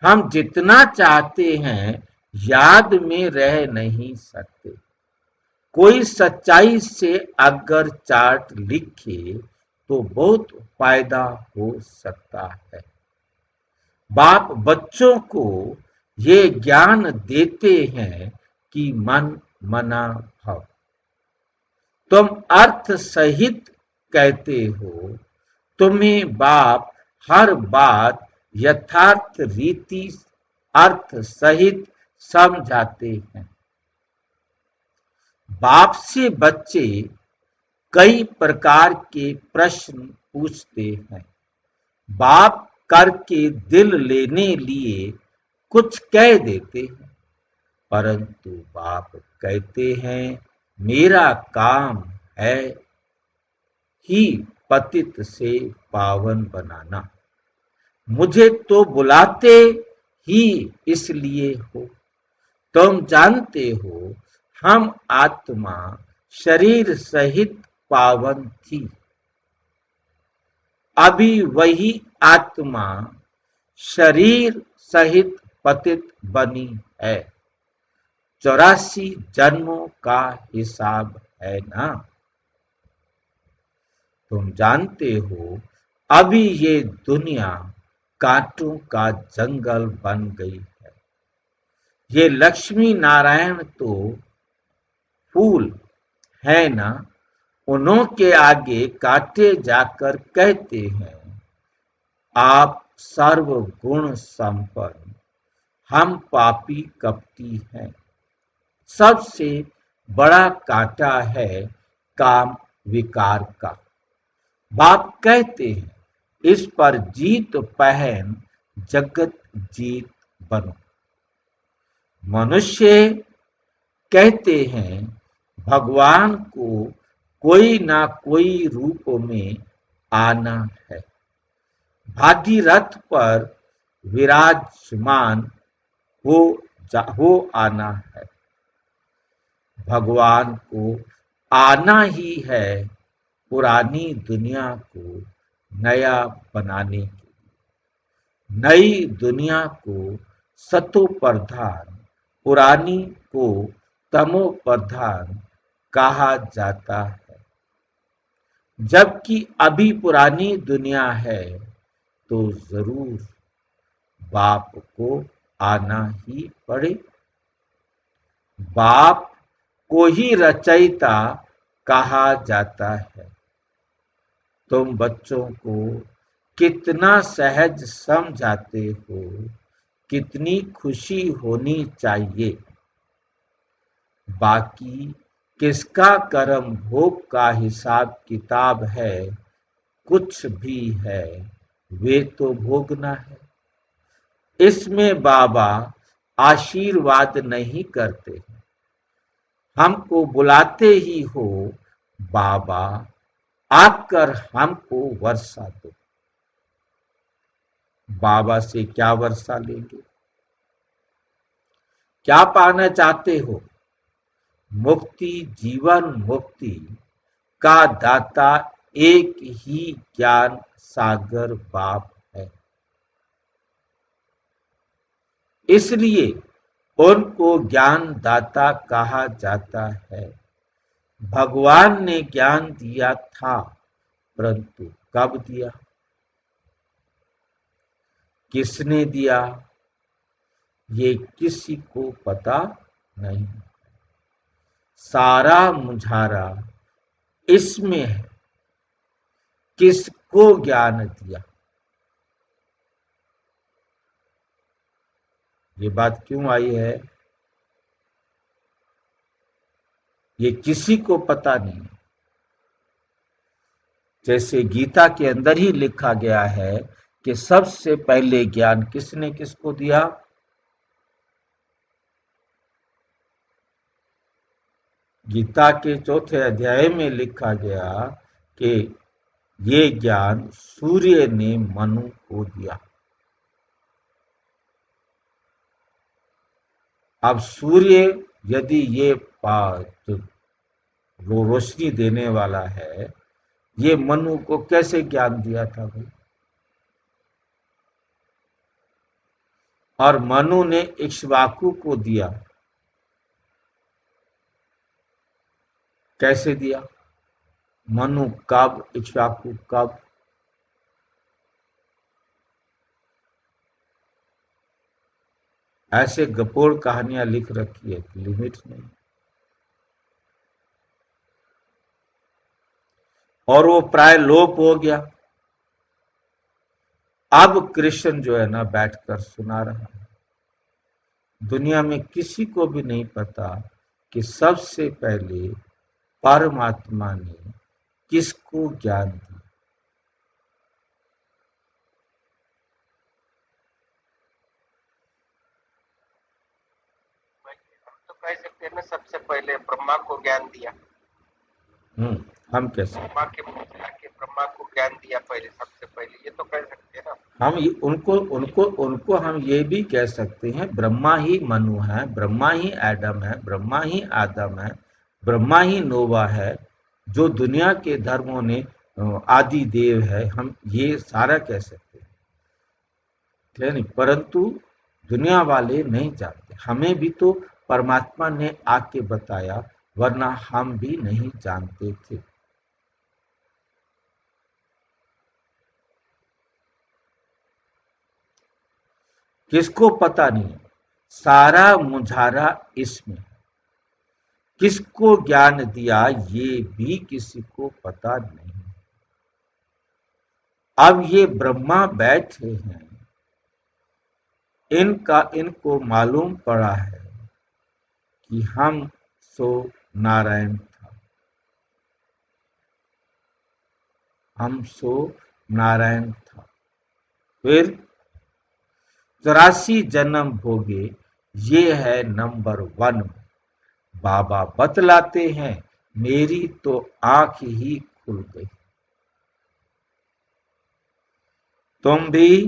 हम जितना चाहते हैं याद में रह नहीं सकते। कोई सच्चाई से अगर चार्ट लिखे तो बहुत फायदा हो सकता है। बाप बच्चों को ये ज्ञान देते हैं कि मन मना भव। तुम अर्थ सहित कहते हो, तुम्हें बाप हर बात यथार्थ रीति अर्थ सहित समझाते हैं। बाप से बच्चे कई प्रकार के प्रश्न पूछते हैं। बाप करके दिल लेने लिए कुछ कह देते हैं, परंतु बाप कहते हैं मेरा काम है ही पतित से पावन बनाना। मुझे तो बुलाते ही इसलिए हो। तुम जानते हो हम आत्मा शरीर सहित पावन थी, अभी वही आत्मा शरीर सहित पतित बनी है। 84 जन्मों का हिसाब है ना। तुम जानते हो अभी ये दुनिया कांटों का जंगल बन गई है। ये लक्ष्मी नारायण तो फूल है ना, उन्हों के आगे काटे जाकर कहते हैं आप सर्वगुण संपन्न, हम पापी कपटी हैं। सबसे बड़ा कांटा है काम विकार का। बाप कहते हैं इस पर जीत पहन जगत जीत बनो। मनुष्य कहते हैं भगवान को कोई ना कोई रूप में आना है। भागीरथ पर विराजमान हो आना है। भगवान को आना ही है पुरानी दुनिया को नया बनाने के लिए। नई दुनिया को सतो प्रधान, पुरानी को तमो प्रधान कहा जाता है। जबकि अभी पुरानी दुनिया है तो जरूर बाप को आना ही पड़े। बाप को ही रचयिता कहा जाता है। तुम बच्चों को कितना सहज समझाते हो, कितनी खुशी होनी चाहिए। बाकी किसका कर्म भोग का हिसाब किताब है, कुछ भी है वे तो भोगना है। इसमें बाबा आशीर्वाद नहीं करते। हमको बुलाते ही हो बाबा आकर हमको वर्षा दो। बाबा से क्या वर्षा लेंगे? क्या पाना चाहते हो? मुक्ति, जीवन मुक्ति का दाता एक ही ज्ञान सागर बाप है। इसलिए उनको ज्ञान दाता कहा जाता है। भगवान ने ज्ञान दिया था, परंतु कब दिया, किसने दिया, ये किसी को पता नहीं। सारा मुझारा इसमें है, किसको ज्ञान दिया। ये बात क्यों आई है? ये किसी को पता नहीं। जैसे गीता के अंदर ही लिखा गया है कि सबसे पहले ज्ञान किसने किसको दिया? गीता के 4थे अध्याय में लिखा गया कि ये ज्ञान सूर्य ने मनु को दिया। अब सूर्य यदि ये रोशनी देने वाला है, ये मनु को कैसे ज्ञान दिया था भाई? और मनु ने इक्ष्वाकु को दिया। कैसे दिया? मनु कब, इक्ष्वाकु कब? ऐसे गपोड़ कहानियां लिख रखी है, लिमिट नहीं। और वो प्राय लोप हो गया। अब कृष्ण जो है ना बैठकर सुना रहा है। दुनिया में किसी को भी नहीं पता कि सबसे पहले परमात्मा ने किसको ज्ञान दिया।
हम तो कह सकते हैं ना, सबसे पहले ब्रह्मा को ज्ञान दिया।
हम कैसे,
ब्रह्मा के मुंह से आके ब्रह्मा को ज्ञान दिया पहले, सबसे पहले, ये तो कह सकते हैं ना।
हम उनको उनको उनको हम ये भी कह सकते हैं, ब्रह्मा ही मनु है, ब्रह्मा ही एडम है, ब्रह्मा ही आदम है, ब्रह्मा ही नोवा है, जो दुनिया के धर्मों ने आदि देव है। हम ये सारा कह सकते हैं, ठीक है नहीं? परंतु दुनिया वाले नहीं जानते। हमें भी तो परमात्मा ने आके बताया, वरना हम भी नहीं जानते थे। किसको पता नहीं, सारा मुझारा इसमें। किसको ज्ञान दिया ये भी किसी को पता नहीं। अब ये ब्रह्मा बैठे हैं, इनको मालूम पड़ा है कि हम सो नारायण था, हम सो नारायण था। फिर 84 जन्म भोगे, ये है नंबर 1। बाबा बतलाते हैं, मेरी तो आंख ही खुल गई। तुम भी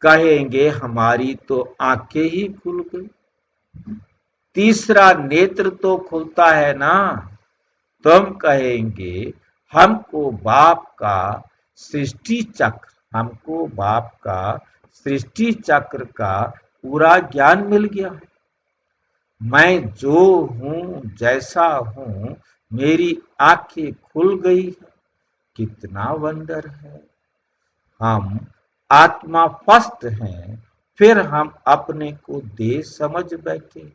कहेंगे हमारी तो आंखें ही खुल गई। तीसरा नेत्र तो खुलता है ना। तुम कहेंगे हमको बाप का सृष्टि चक्र, हमको बाप का सृष्टि चक्र का पूरा ज्ञान मिल गया है। मैं जो हूं, जैसा हूं, मेरी आंखें खुल गई है। कितना वंडर है। हम आत्मा फर्स्ट हैं, फिर हम अपने को देह समझ बैठे।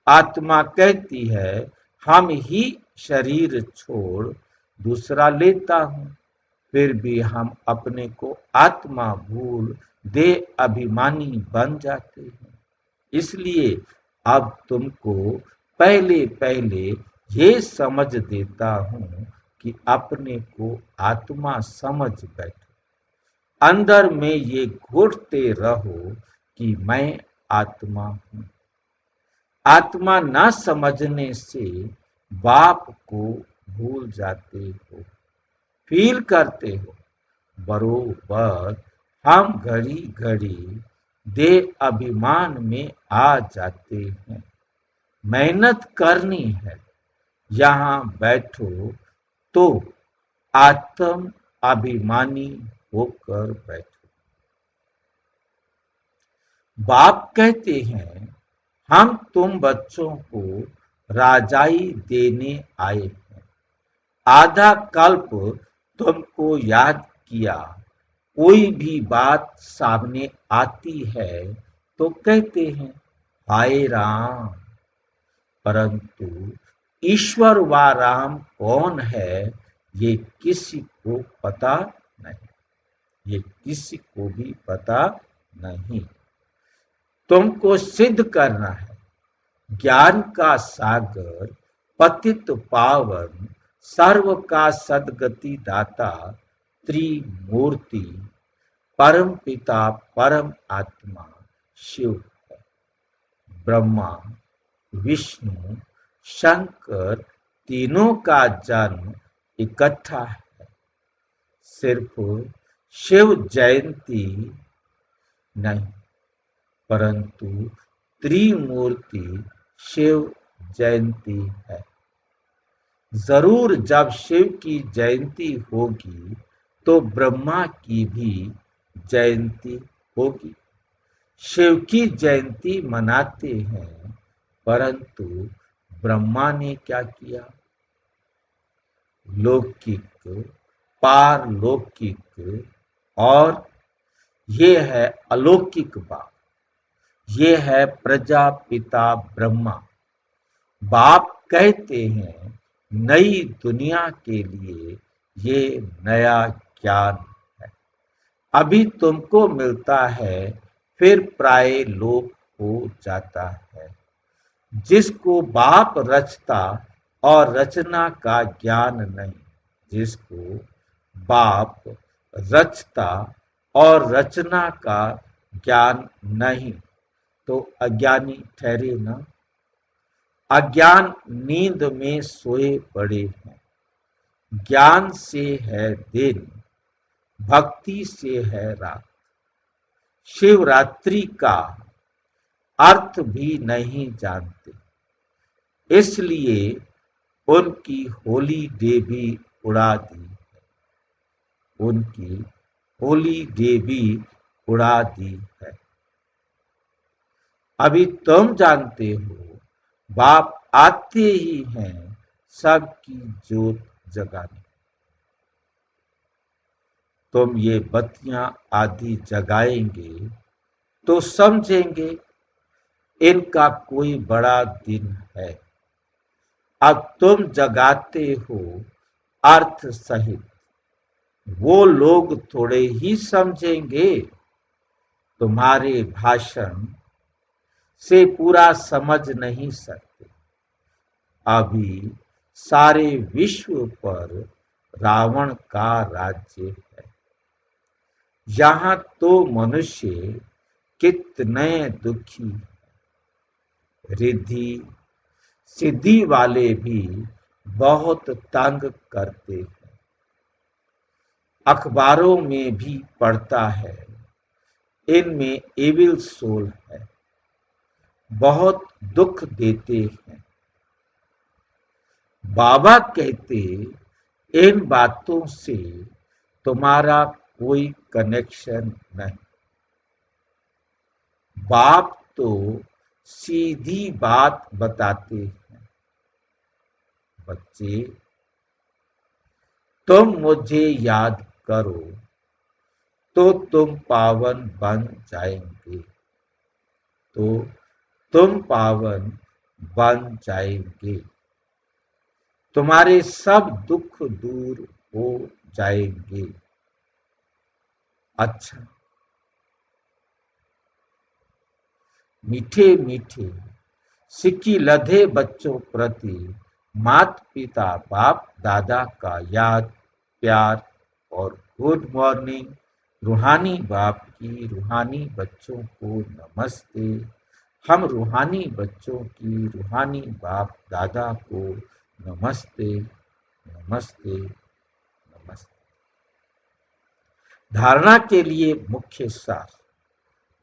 आत्मा कहती है हम ही शरीर छोड़ दूसरा लेता हूं, फिर भी हम अपने को आत्मा भूल देह अभिमानी बन जाते हैं। इसलिए अब तुमको पहले पहले ये समझ देता हूं कि अपने को आत्मा समझ बैठो। अंदर में ये घुटते रहो कि मैं आत्मा हूं। आत्मा न समझने से बाप को भूल जाते हो, फील करते हो। बरोबर हम घड़ी घड़ी देह अभिमान में आ जाते हैं। मेहनत करनी है, यहाँ बैठो तो आत्म अभिमानी होकर बैठो। बाप कहते हैं हम तुम बच्चों को राजाई देने आए हैं। आधा कल्प तुमको याद किया, कोई भी बात सामने आती है तो कहते हैं हाय राम। परंतु ईश्वर व राम कौन है ये किसी को पता नहीं, ये किसी को भी पता नहीं। तुमको सिद्ध करना है, ज्ञान का सागर पतित पावन सर्व का सदगति दाता त्रिमूर्ति परम पिता परम आत्मा शिव है। ब्रह्मा विष्णु शंकर तीनों का जन्म इकट्ठा है। सिर्फ शिव जयंती नहीं, परंतु त्रिमूर्ति शिव जयंती है। जरूर जब शिव की जयंती होगी तो ब्रह्मा की भी जयंती होगी। शिव की जयंती मनाते हैं, परंतु ब्रह्मा ने क्या किया? लौकिक, पारलौकिक और ये है अलौकिक बाप। ये है प्रजापिता ब्रह्मा। बाप कहते हैं नई दुनिया के लिए ये नया ज्ञान है। अभी तुमको मिलता है, फिर प्राय लोप हो जाता है। जिसको बाप रचता और रचना का ज्ञान नहीं, जिसको बाप रचता और रचना का ज्ञान नहीं, तो अज्ञानी ठहरे ना। अज्ञान नींद में सोए पड़े हैं। ज्ञान से है दिन, भक्ति से है रात। शिवरात्रि का अर्थ भी नहीं जानते, इसलिए उनकी होली डे भी उड़ा दी है। उनकी होली डे भी उड़ा दी है। अभी तुम जानते हो, बाप आते ही हैं सबकी ज्योत जगाने। तुम ये बत्तियां आदि जगाएंगे तो समझेंगे इनका कोई बड़ा दिन है। अब तुम जगाते हो अर्थ सहित, वो लोग थोड़े ही समझेंगे। तुम्हारे भाषण से पूरा समझ नहीं सकते। अभी सारे विश्व पर रावण का राज्य है। यहाँ तो मनुष्य कितने दुखी हैं। रिद्धि सिद्धि वाले भी बहुत तंग करते हैं। अखबारों में भी पढ़ता है, इनमें एविल सोल है, बहुत दुख देते हैं। बाबा कहते इन बातों से तुम्हारा कोई कनेक्शन नहीं। बाप तो सीधी बात बताते हैं, बच्चे तुम मुझे याद करो तो तुम पावन बन जाएंगे। तो तुम पावन बन जाएंगे। तुम्हारे सब दुख दूर हो जाएंगे। अच्छा, मीठे मीठे सिक्की लधे बच्चों प्रति माता पिता बाप दादा का याद प्यार और गुड मॉर्निंग। रूहानी बाप की रूहानी बच्चों को नमस्ते। हम रूहानी बच्चों की रूहानी बाप दादा को नमस्ते नमस्ते नमस्ते। धारणा के लिए मुख्य सार।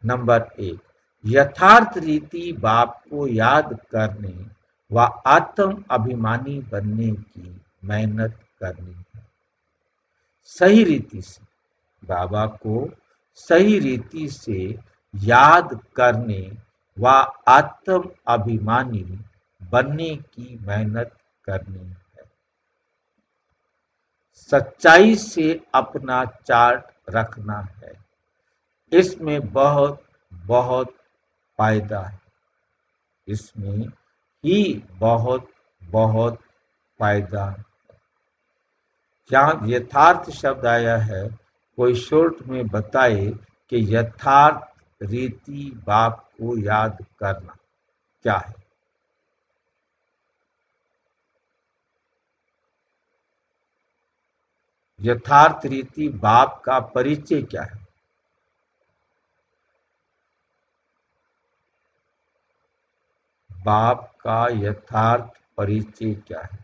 नंबर 1, यथार्थ रीति बाप को याद करने व आत्म अभिमानी बनने की मेहनत करनी है। सही रीति से बाबा को सही रीति से याद करने व आत्म अभिमानी बनने की मेहनत करनी है। सच्चाई से अपना चार्ट रखना है। इसमें बहुत बहुत फायदा है। इसमें ही बहुत बहुत फायदा है। जहाँ यथार्थ शब्द आया है, कोई शॉर्ट में बताए कि यथार्थ रीति बाप को याद करना क्या है। यथार्थ रीति बाप का परिचय क्या है। बाप का यथार्थ परिचय क्या है।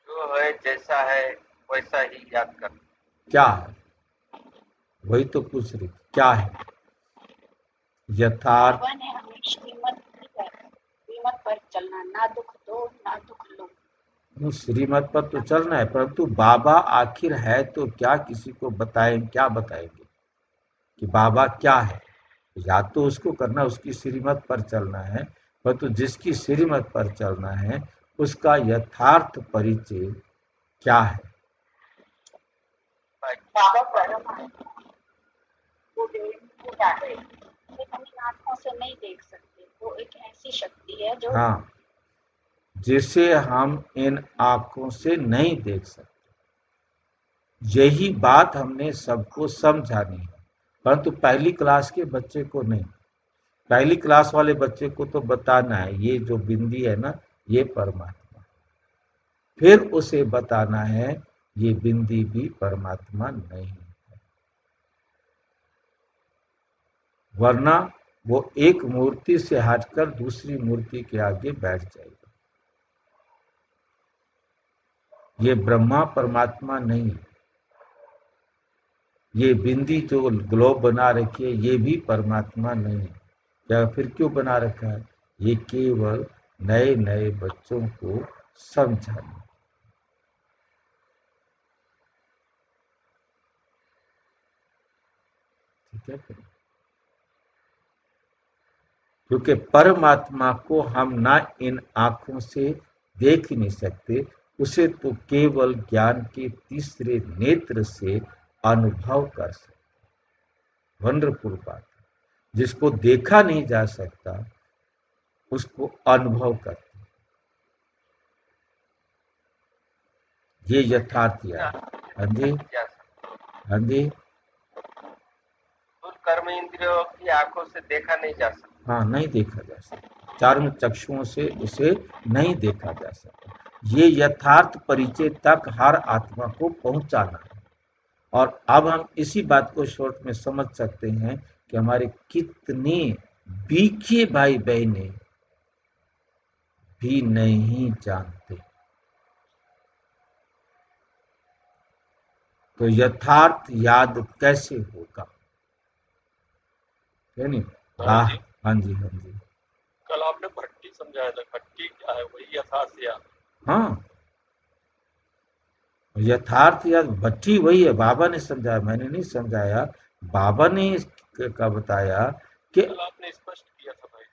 जो है जैसा है वैसा ही याद करना।
क्या है, वही तो पूछ रही, क्या है यथार्थ।
बाबा ने हमें श्रीमत पर चलना, ना दुख दो ना दुख लो।
श्रीमत पर तो चलना है, परंतु बाबा आखिर है तो क्या, किसी को बताएं, क्या बताएंगे कि बाबा क्या है। याद तो उसको करना, उसकी श्रीमत पर चलना है, परंतु जिसकी श्रीमत पर चलना है उसका यथार्थ परिचय क्या है?
बाबा परम आत्मा वो वो क्या है, हम इन आंखों से नहीं देख सकते। वो एक ऐसी शक्ति है जो
हाँ, जिसे हम इन आंखों से नहीं देख सकते। यही बात हमने सबको समझानी है, परंतु पहली क्लास के बच्चे को नहीं। पहली क्लास वाले बच्चे को तो बताना है ये जो बिंदी है ना, ये परमात्मा। फिर उसे बताना है ये बिंदी भी परमात्मा नहीं है, वरना वो एक मूर्ति से हटकर दूसरी मूर्ति के आगे बैठ जाएगा। ये ब्रह्मा परमात्मा नहीं है। ये बिंदी जो ग्लोब बना रखी है ये भी परमात्मा नहीं है। क्या फिर क्यों बना रखा है? ये केवल नए नए बच्चों को समझाने। ठीक है, क्योंकि परमात्मा को हम ना इन आंखों से देख ही नहीं सकते, उसे तो केवल ज्ञान के तीसरे नेत्र से अनुभव कर सकते। वंडरफुल बात। जिसको देखा नहीं जा सकता उसको अनुभव करते। ये यथार्थ है। हाँ जी, हाँ जी,
कर्म इंद्रियों की आंखों से देखा नहीं जा सकता।
हाँ, नहीं देखा जा सकता। चार चक्षुओं से उसे नहीं देखा जा सकता। ये यथार्थ परिचय तक हर आत्मा को पहुंचाना है। और अब हम इसी बात को शॉर्ट में समझ सकते हैं कि हमारे कितने बीखे भाई बहने भी नहीं जानते। तो यथार्थ याद कैसे होगा? है नहीं? हाँ,
जी
हाँ जी, हाँ जी,
कल आपने भट्टी समझाया था, भट्टी क्या है? वही यथार्थ याद।
हाँ, यथार्थ याद भट्टी वही है। बाबा ने समझाया, मैंने नहीं समझाया। बाबा ने का बताया कि
कल आपने स्पष्ट किया था भाई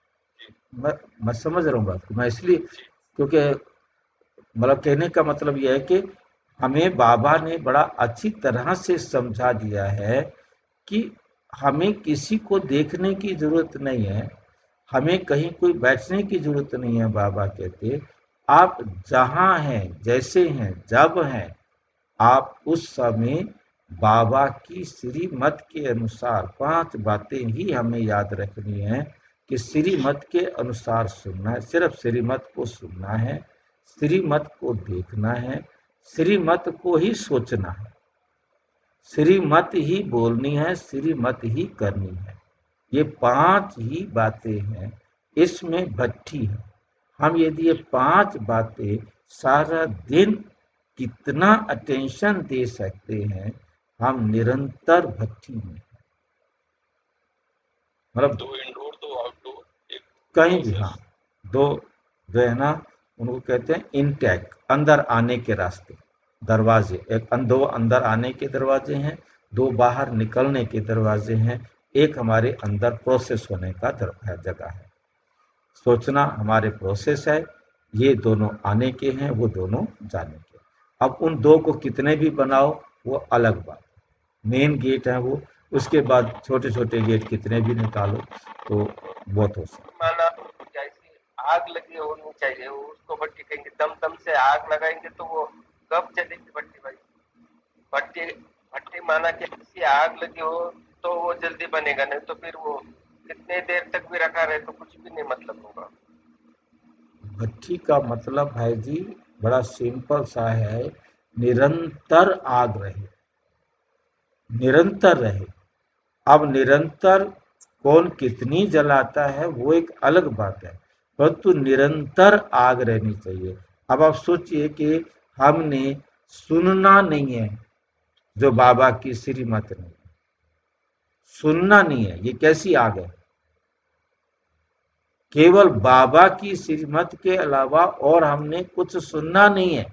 जी।
मैं समझ रहा हूँ बात को। मैं इसलिए
जी
क्योंकि मतलब कहने का मतलब यह है कि हमें बाबा ने बड़ा अच्छी तरह से समझा दिया है कि हमें किसी को देखने की जरूरत नहीं है, हमें कहीं कोई बैठने की जरूरत नहीं है। बाबा कहते आप जहाँ हैं, जैसे हैं, जब हैं, आप उस समय बाबा की श्रीमत के अनुसार 5 बातें ही हमें याद रखनी है कि श्रीमत के अनुसार सुनना है। सिर्फ श्रीमत को सुनना है, श्रीमत को देखना है, श्रीमत को ही सोचना है, श्रीमत ही बोलनी है, श्रीमत ही करनी है। ये 5 ही बातें हैं। इसमें भट्टी है। हम यदि ये 5 बातें सारा दिन कितना अटेंशन दे सकते हैं, हम निरंतर भक्ति में, मतलब
2 इंडोर 2 आउटडोर, एक
कहीं भी।
प्रोसेस।
हाँ, दो जो है ना, उनको कहते हैं इनटेक, अंदर आने के रास्ते, दरवाजे। एक 2 अंदर आने के दरवाजे हैं, 2 बाहर निकलने के दरवाजे हैं, एक हमारे अंदर प्रोसेस होने का जगह है। सोचना हमारे प्रोसेस है, ये दोनों आने के हैं, वो दोनों जाने के। अब उन 2 को कितने भी बनाओ वो अलग बात। मेन गेट है वो, उसके बाद छोटे छोटे गेट कितने भी निकालो तो बहुत हो सकता।
माना जैसी आग लगी होनी चाहिए, वो उसको भट्टी कहेंगे। दम दम से आग लगाएंगे तो वो कब जलेगी भट्टी भाई? भट्टी भट्टी माना कि किसी आग लगी हो तो वो जल्दी बनेगा, नहीं तो फिर वो कितने देर तक भी रखा रहे तो कुछ भी नहीं मतलब होगा।
भट्टी का मतलब है जी बड़ा सिंपल सा है, निरंतर आग रहे, निरंतर रहे। अब निरंतर कौन कितनी जलाता है वो एक अलग बात है, परंतु निरंतर आग रहनी चाहिए। अब आप सोचिए कि हमने सुनना नहीं है, जो बाबा की श्रीमत नहीं, सुनना नहीं है, ये कैसी आग है? केवल बाबा की श्रीमत के अलावा और हमने कुछ सुनना नहीं है।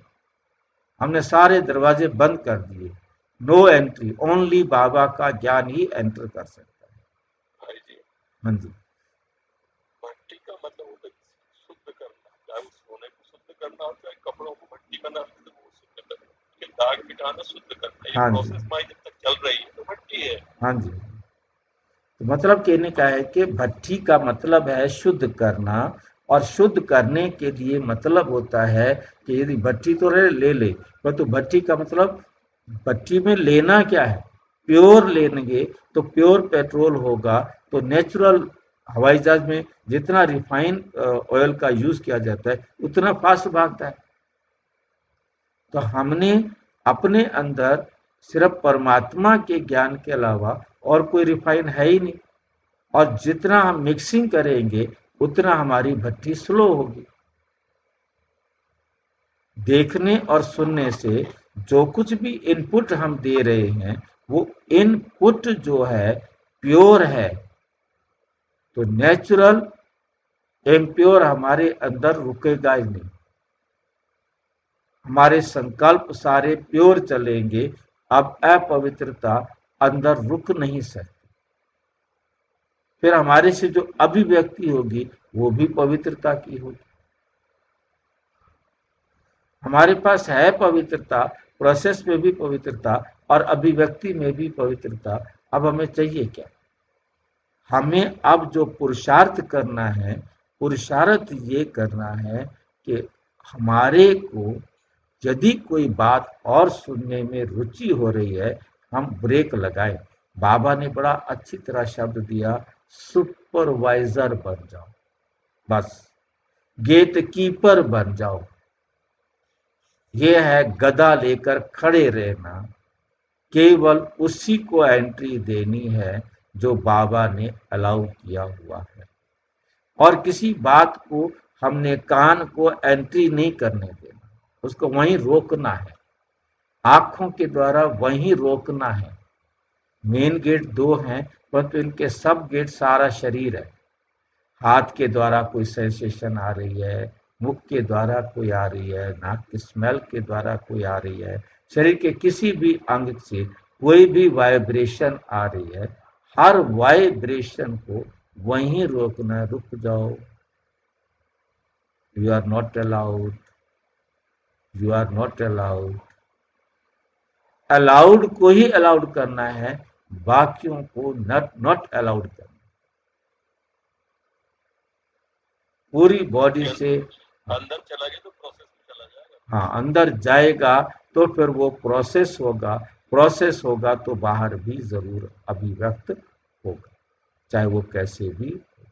हमने सारे दरवाजे बंद कर दिए, नो एंट्री, ओनली बाबा का ज्ञान ही एंटर कर सकता है।
भाई जी
हाँ जी,
भट्टी का मतलब होता है करना हो, चाहे कपड़ों को भट्टी करना हो, तो वो शुद्ध करना, लेकिन दाग मिटाना शुद्ध करना, ये
हाँ जी,
प्रोसेस माई जब तक चल रही है तो भट्टी है।
हाँ जी। तो मतलब कहने का है कि भट्टी का मतलब है शुद्ध करना, और शुद्ध करने के लिए मतलब होता है कि यदि भट्टी तो ले ले, तो भट्टी का मतलब भट्टी में लेना क्या है, प्योर लेंगे तो प्योर पेट्रोल होगा, तो नेचुरल हवाई जहाज में जितना रिफाइन ऑयल का यूज किया जाता है उतना फास्ट भागता है। तो हमने अपने अंदर सिर्फ परमात्मा के ज्ञान के अलावा और कोई रिफाइन है ही नहीं, और जितना हम मिक्सिंग करेंगे उतना हमारी भट्टी स्लो होगी। देखने और सुनने से जो कुछ भी इनपुट हम दे रहे हैं वो इनपुट जो है प्योर है, तो नेचुरल इम्प्योर हमारे अंदर रुकेगा ही नहीं। हमारे संकल्प सारे प्योर चलेंगे, अब अपवित्रता अंदर रुक नहीं सकती। फिर हमारे से जो अभिव्यक्ति होगी वो भी पवित्रता की होगी। हमारे पास है पवित्रता, प्रोसेस में भी पवित्रता और अभिव्यक्ति में भी पवित्रता। अब हमें चाहिए क्या? हमें अब जो पुरुषार्थ करना है, पुरुषार्थ ये करना है कि हमारे को यदि कोई बात और सुनने में रुचि हो रही है, हम ब्रेक लगाएं। बाबा ने बड़ा अच्छी तरह शब्द दिया, सुपरवाइजर बन जाओ, बस गेट कीपर बन जाओ। ये है गदा लेकर खड़े रहना, केवल उसी को एंट्री देनी है जो बाबा ने अलाउ किया हुआ है, और किसी बात को हमने कान को एंट्री नहीं करने देना, उसको वहीं रोकना है, आंखों के द्वारा वहीं रोकना है। मेन गेट 2 हैं, परंतु इनके सब गेट सारा शरीर है। हाथ के द्वारा कोई सेंसेशन आ रही है, मुख के द्वारा कोई आ रही है, नाक की स्मेल के द्वारा कोई आ रही है, शरीर के किसी भी अंग से कोई भी वाइब्रेशन आ रही है, हर वाइब्रेशन को वहीं रोकना। रुक जाओ, you are not allowed, you are not allowed. Allowed को ही अलाउड करना है, बाकियों को नॉट अलाउड करना। पूरी बॉडी से
अंदर चला गया तो प्रोसेस में चला जाएगा।
हाँ, अंदर जाएगा तो फिर वो प्रोसेस होगा, प्रोसेस होगा तो बाहर भी जरूर अभिव्यक्त होगा, चाहे वो कैसे भी हो।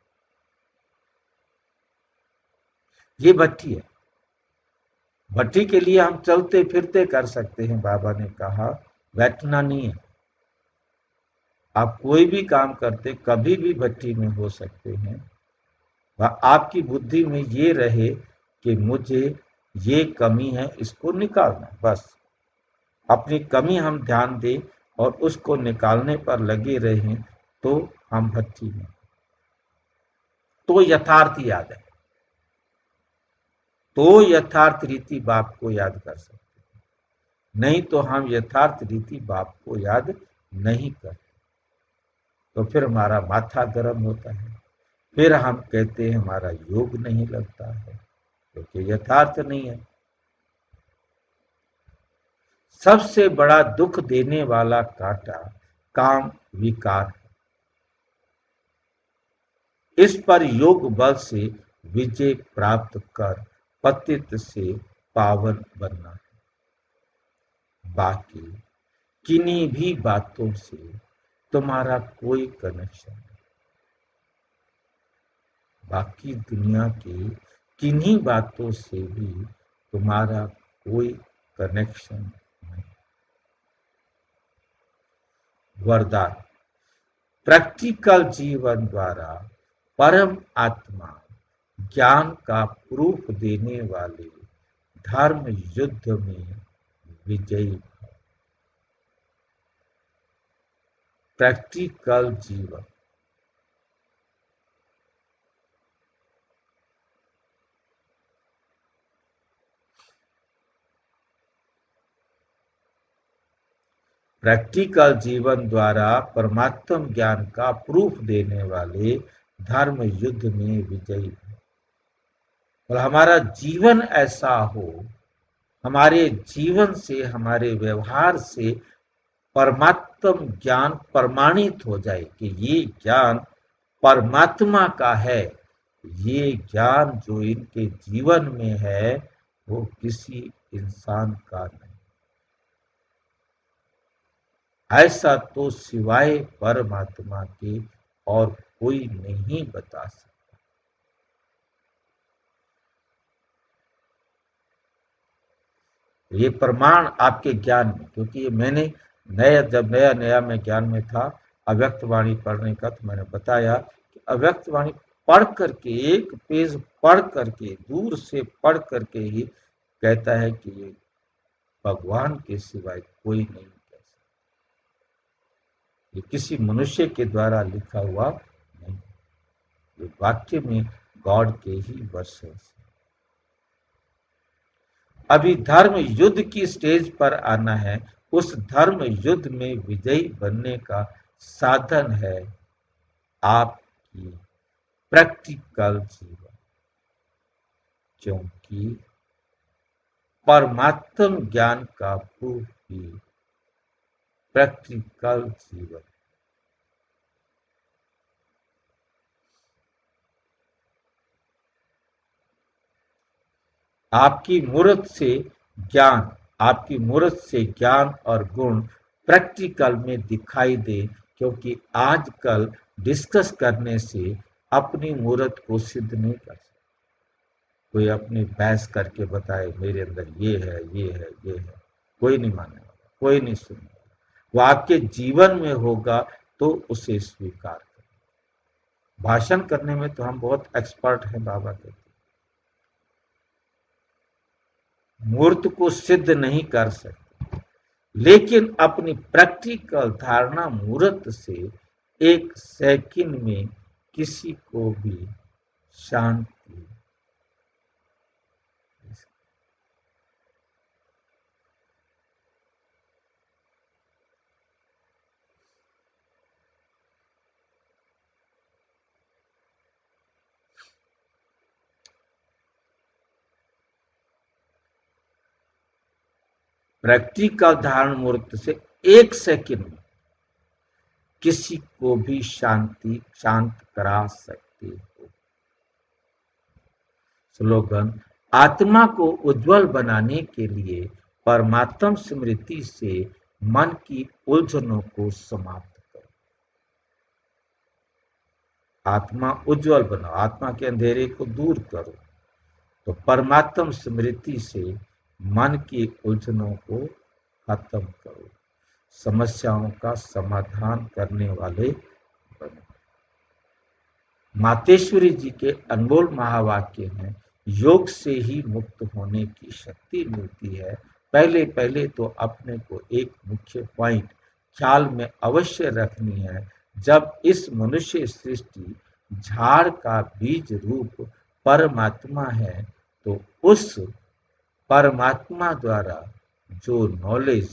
ये भट्टी है। भट्टी के लिए हम चलते फिरते कर सकते हैं, बाबा ने कहा बैठना नहीं है। आप कोई भी काम करते कभी भी भट्टी में हो सकते हैं। आपकी बुद्धि में ये रहे कि मुझे ये कमी है, इसको निकालना, बस अपनी कमी हम ध्यान दें और उसको निकालने पर लगे रहें, तो हम भट्टी में, तो यथार्थ याद है, तो यथार्थ रीति बाप को याद कर सकते हैं, नहीं तो हम यथार्थ रीति बाप को याद नहीं करते, तो फिर हमारा माथा गर्म होता है, फिर हम कहते हैं हमारा योग नहीं लगता है, क्योंकि यथार्थ नहीं है। सबसे बड़ा दुख देने वाला कांटा काम विकार है, इस पर योग बल से विजय प्राप्त कर पतित से पावन बनना है। बाकी किन्हीं भी बातों से तुम्हारा कोई कनेक्शन नहीं, बाकी दुनिया की किन्हीं बातों से भी तुम्हारा कोई कनेक्शन नहीं। वरदान, प्रैक्टिकल जीवन द्वारा परम आत्मा ज्ञान का प्रूफ देने वाले धर्म युद्ध में विजयी भव। प्रैक्टिकल जीवन, प्रैक्टिकल जीवन द्वारा परमात्म ज्ञान का प्रूफ देने वाले धर्म युद्ध में विजयी है। और हमारा जीवन ऐसा हो, हमारे जीवन से, हमारे व्यवहार से परमात्म ज्ञान प्रमाणित हो जाए कि ये ज्ञान परमात्मा का है। ये ज्ञान जो इनके जीवन में है वो किसी इंसान का नहीं। ऐसा तो सिवाय परमात्मा के और कोई नहीं बता सकता। ये प्रमाण आपके ज्ञान में, क्योंकि ये मैंने जब नया मैं ज्ञान में था, अव्यक्त वाणी पढ़ने का, तो मैंने बताया कि अव्यक्त वाणी पढ़ करके, एक पेज पढ़ करके, दूर से पढ़ करके ही कहता है कि ये भगवान के सिवाय कोई नहीं कह सकता। ये किसी मनुष्य के द्वारा लिखा हुआ नहीं, ये वाक्य में गॉड के ही वर्सेस। अभी धर्म युद्ध की स्टेज पर आना है। उस धर्म युद्ध में विजयी बनने का साधन है आपकी प्रैक्टिकल जीवन, क्योंकि परमात्म ज्ञान का प्रूफ ही प्रैक्टिकल जीवन। आपकी मूर्त से ज्ञान, आपकी मूर्त से ज्ञान और गुण प्रैक्टिकल में दिखाई दे, क्योंकि आजकल डिस्कस करने से अपनी मूर्त को सिद्ध नहीं कर सकते। कोई अपनी बहस करके बताए मेरे अंदर ये है, ये है, ये है, कोई नहीं मानने वाला, कोई नहीं सुनेगा। वो आपके जीवन में होगा तो उसे स्वीकार करें। भाषण करने में तो हम बहुत एक्सपर्ट हैं, बाबा कहते, मूर्त को सिद्ध नहीं कर सकते, लेकिन अपनी प्रैक्टिकल धारणा मूर्त से एक सेकंड में किसी को भी शांति। प्रैक्टिकल धारण मूर्त से एक सेकंड में किसी को भी शांत करा सकते हो। स्लोगन: आत्मा को उज्जवल बनाने के लिए परमात्म स्मृति से मन की उलझनों को समाप्त करो। आत्मा उज्जवल बनाओ, आत्मा के अंधेरे को दूर करो, तो परमात्म स्मृति से मन की उलझनों को खत्म करो, समस्याओं का समाधान करने वाले बनो। मातेश्वरी जी के अनमोल महावाक्य हैं, योग से ही मुक्त होने की शक्ति मिलती है। पहले पहले तो अपने को एक मुख्य पॉइंट ख्याल में अवश्य रखनी है। जब इस मनुष्य सृष्टि झाड़ का बीज रूप परमात्मा है, तो उस परमात्मा द्वारा जो नॉलेज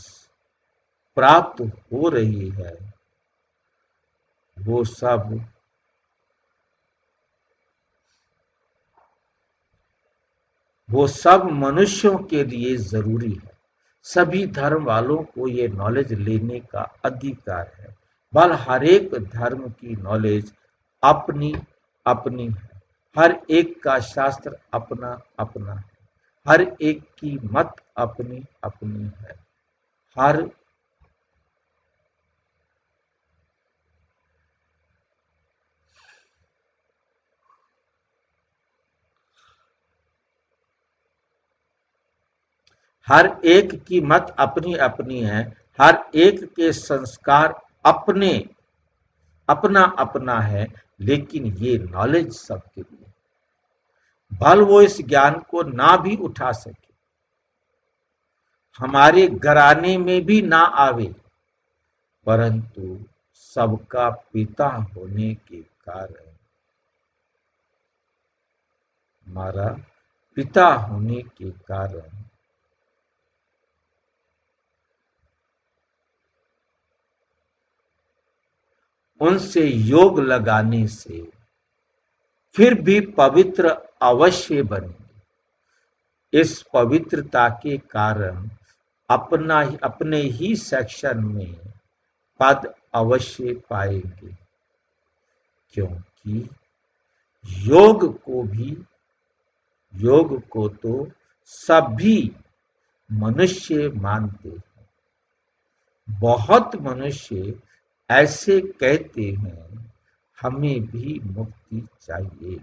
प्राप्त हो रही है वो सब मनुष्यों के लिए जरूरी है। सभी धर्म वालों को ये नॉलेज लेने का अधिकार है। बल हर एक धर्म की नॉलेज अपनी अपनी है, हर एक का शास्त्र अपना अपना है, हर एक की मत अपनी अपनी है। हर एक की मत अपनी अपनी है, हर एक के संस्कार अपना अपना है, लेकिन ये नॉलेज सबके लिए। भल वो इस ज्ञान को ना भी उठा सके, हमारे घराने में भी ना आवे, परंतु सबका पिता होने के कारण, हमारा पिता होने के कारण उनसे योग लगाने से फिर भी पवित्र अवश्य बनेंगे। इस पवित्रता के कारण अपने ही सेक्शन में पद अवश्य पाएंगे, क्योंकि योग को तो सभी मनुष्य मानते हैं। बहुत मनुष्य ऐसे कहते हैं हमें भी मुक्ति चाहिए,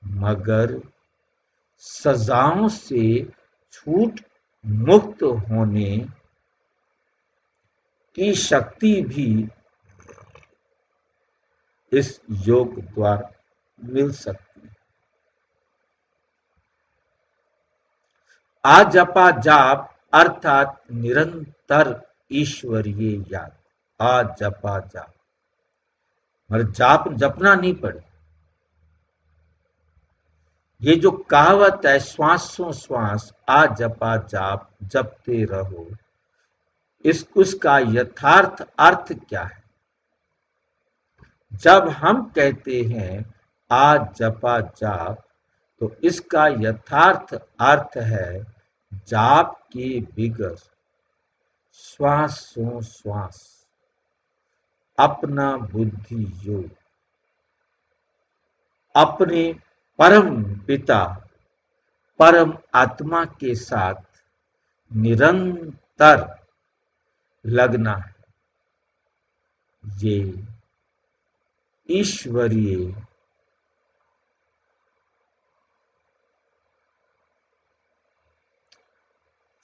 मगर सजाओं से छूट मुक्त होने की शक्ति भी इस योग द्वारा मिल सकती है। आजपा जाप अर्थात निरंतर ईश्वरीय याद। आजपा जाप मतलब जाप जपना नहीं पड़े। ये जो कहावत है श्वासों श्वास आ जपा जाप जपते रहो, उसका यथार्थ अर्थ क्या है? जब हम कहते हैं आ जपा जाप, तो इसका यथार्थ अर्थ है जाप के बिगर श्वासों श्वास अपना बुद्धि योग अपने परम पिता परम आत्मा के साथ निरंतर लगना है। ये ईश्वरीय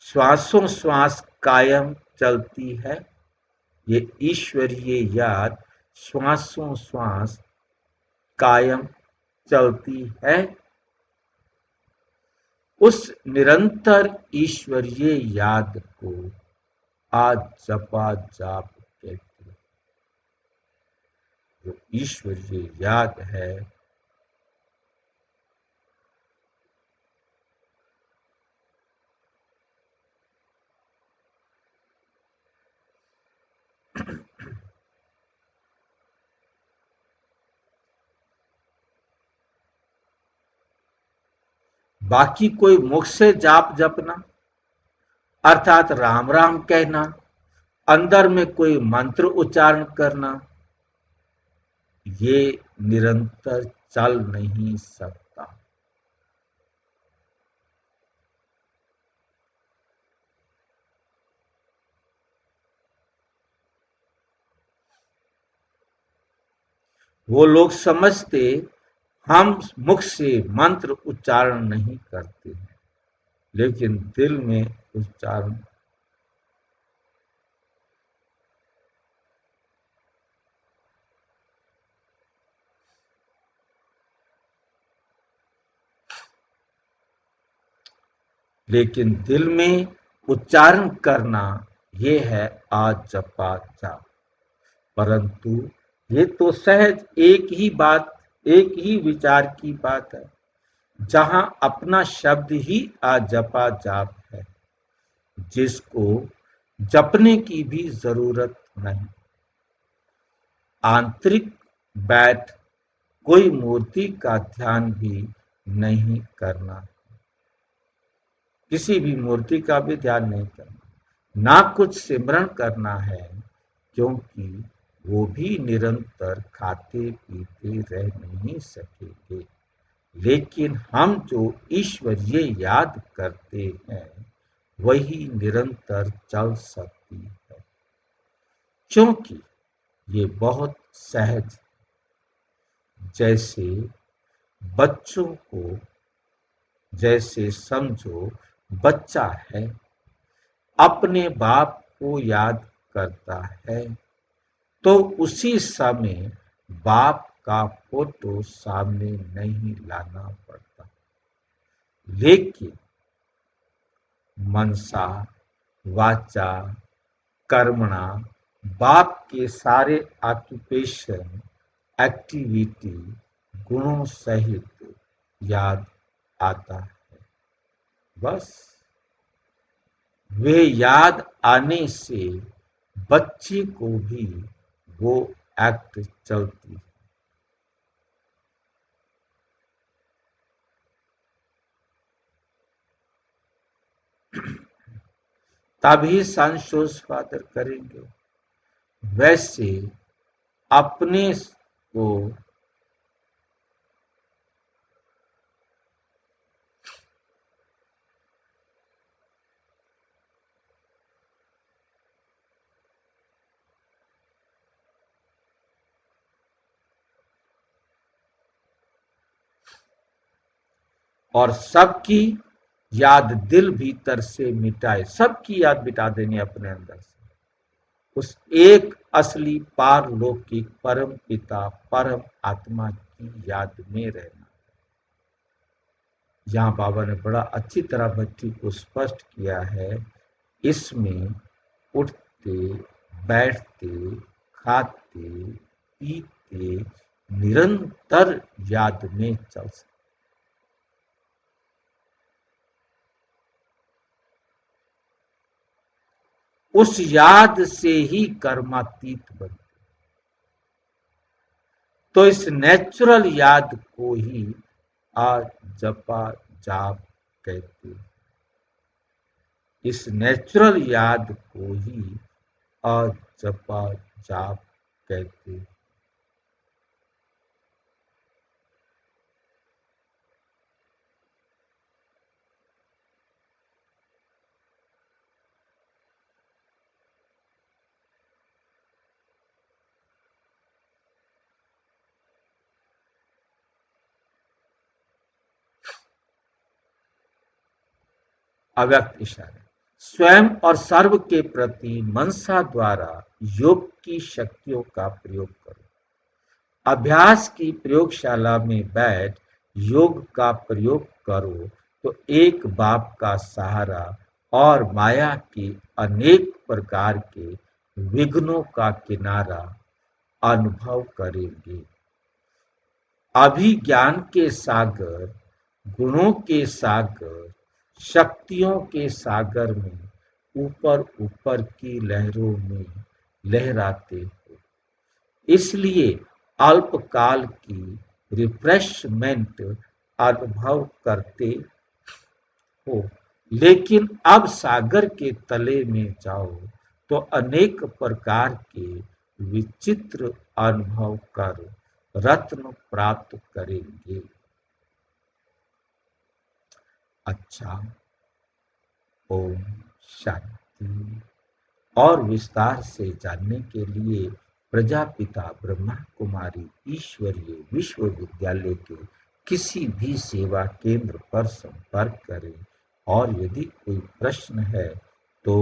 श्वासों श्वास कायम चलती है। ये ईश्वरीय याद श्वासों श्वास कायम चलती है। उस निरंतर ईश्वरीय याद को आज जपा जाप कहते हैं। जो ईश्वरीय याद है बाकी कोई मुख से जाप जपना अर्थात राम राम कहना, अंदर में कोई मंत्र उच्चारण करना, ये निरंतर चल नहीं सकता। वो लोग समझते हम मुख से मंत्र उच्चारण नहीं करते हैं, लेकिन दिल में उच्चारण लेकिन दिल में उच्चारण करना ये है आज जपा जाप। परंतु ये तो सहज एक ही विचार की बात है, जहां अपना शब्द ही आ जपा जाप है, जिसको जपने की भी जरूरत नहीं। आंतरिक बैठ कोई मूर्ति का ध्यान भी नहीं करना, किसी भी मूर्ति का भी ध्यान नहीं करना, ना कुछ सिमरन करना है, क्योंकि वो भी निरंतर खाते पीते रह नहीं सकेंगे। लेकिन हम जो ईश्वरीय याद करते हैं वही निरंतर चल सकती है, क्योंकि ये बहुत सहज, जैसे बच्चों को, जैसे समझो बच्चा है अपने बाप को याद करता है, तो उसी समय बाप का फोटो सामने नहीं लाना पड़ता, लेकिन मनसा वाचा कर्मणा बाप के सारे ऑक्यूपेशन एक्टिविटी गुणों सहित याद आता है। बस वे याद आने से बच्चे को भी वो एक्ट चलती है। तभी संतोष फादर करेंगे। वैसे अपने को और सबकी याद दिल भीतर से मिटाए, सबकी याद मिटा देनी अपने अंदर से, उस एक असली पारलौकिक परम पिता परम आत्मा की याद में रहना। यहाँ बाबा ने बड़ा अच्छी तरह भक्ति को स्पष्ट किया है। इसमें उठते बैठते खाते पीते निरंतर याद में चल सकते। उस याद से ही कर्मातीत बनते। तो इस नेचुरल याद को ही जपा जाप कहते। इस नेचुरल याद को ही जपा जाप कहते। अव्यक्त इशारे स्वयं और सर्व के प्रति मनसा द्वारा योग की शक्तियों का प्रयोग करो। अभ्यास की प्रयोगशाला में बैठ योग का प्रयोग करो तो एक बाप का सहारा और माया के अनेक प्रकार के विघ्नों का किनारा अनुभव करेंगे। अभिज्ञान के सागर, गुणों के सागर, शक्तियों के सागर में ऊपर ऊपर की लहरों में लहराते हो। इसलिए अल्पकाल की रिफ्रेशमेंट अनुभव करते हो, लेकिन अब सागर के तले में जाओ तो अनेक प्रकार के विचित्र अनुभव कर रत्न प्राप्त करेंगे। अच्छा, ओम शांति। और विस्तार से जानने के लिए प्रजापिता ब्रह्मा कुमारी ईश्वरीय विश्वविद्यालय के किसी भी सेवा केंद्र पर संपर्क करें और यदि कोई प्रश्न है तो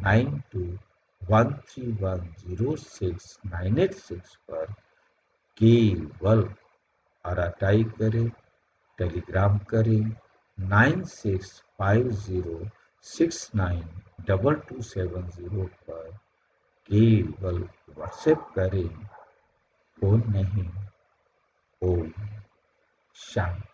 9213106986 पर केवल आरटाई करें, टेलीग्राम करें 9650692270 पर, केवल व्हाट्सएप करें, फोन नहीं। ओम शांति।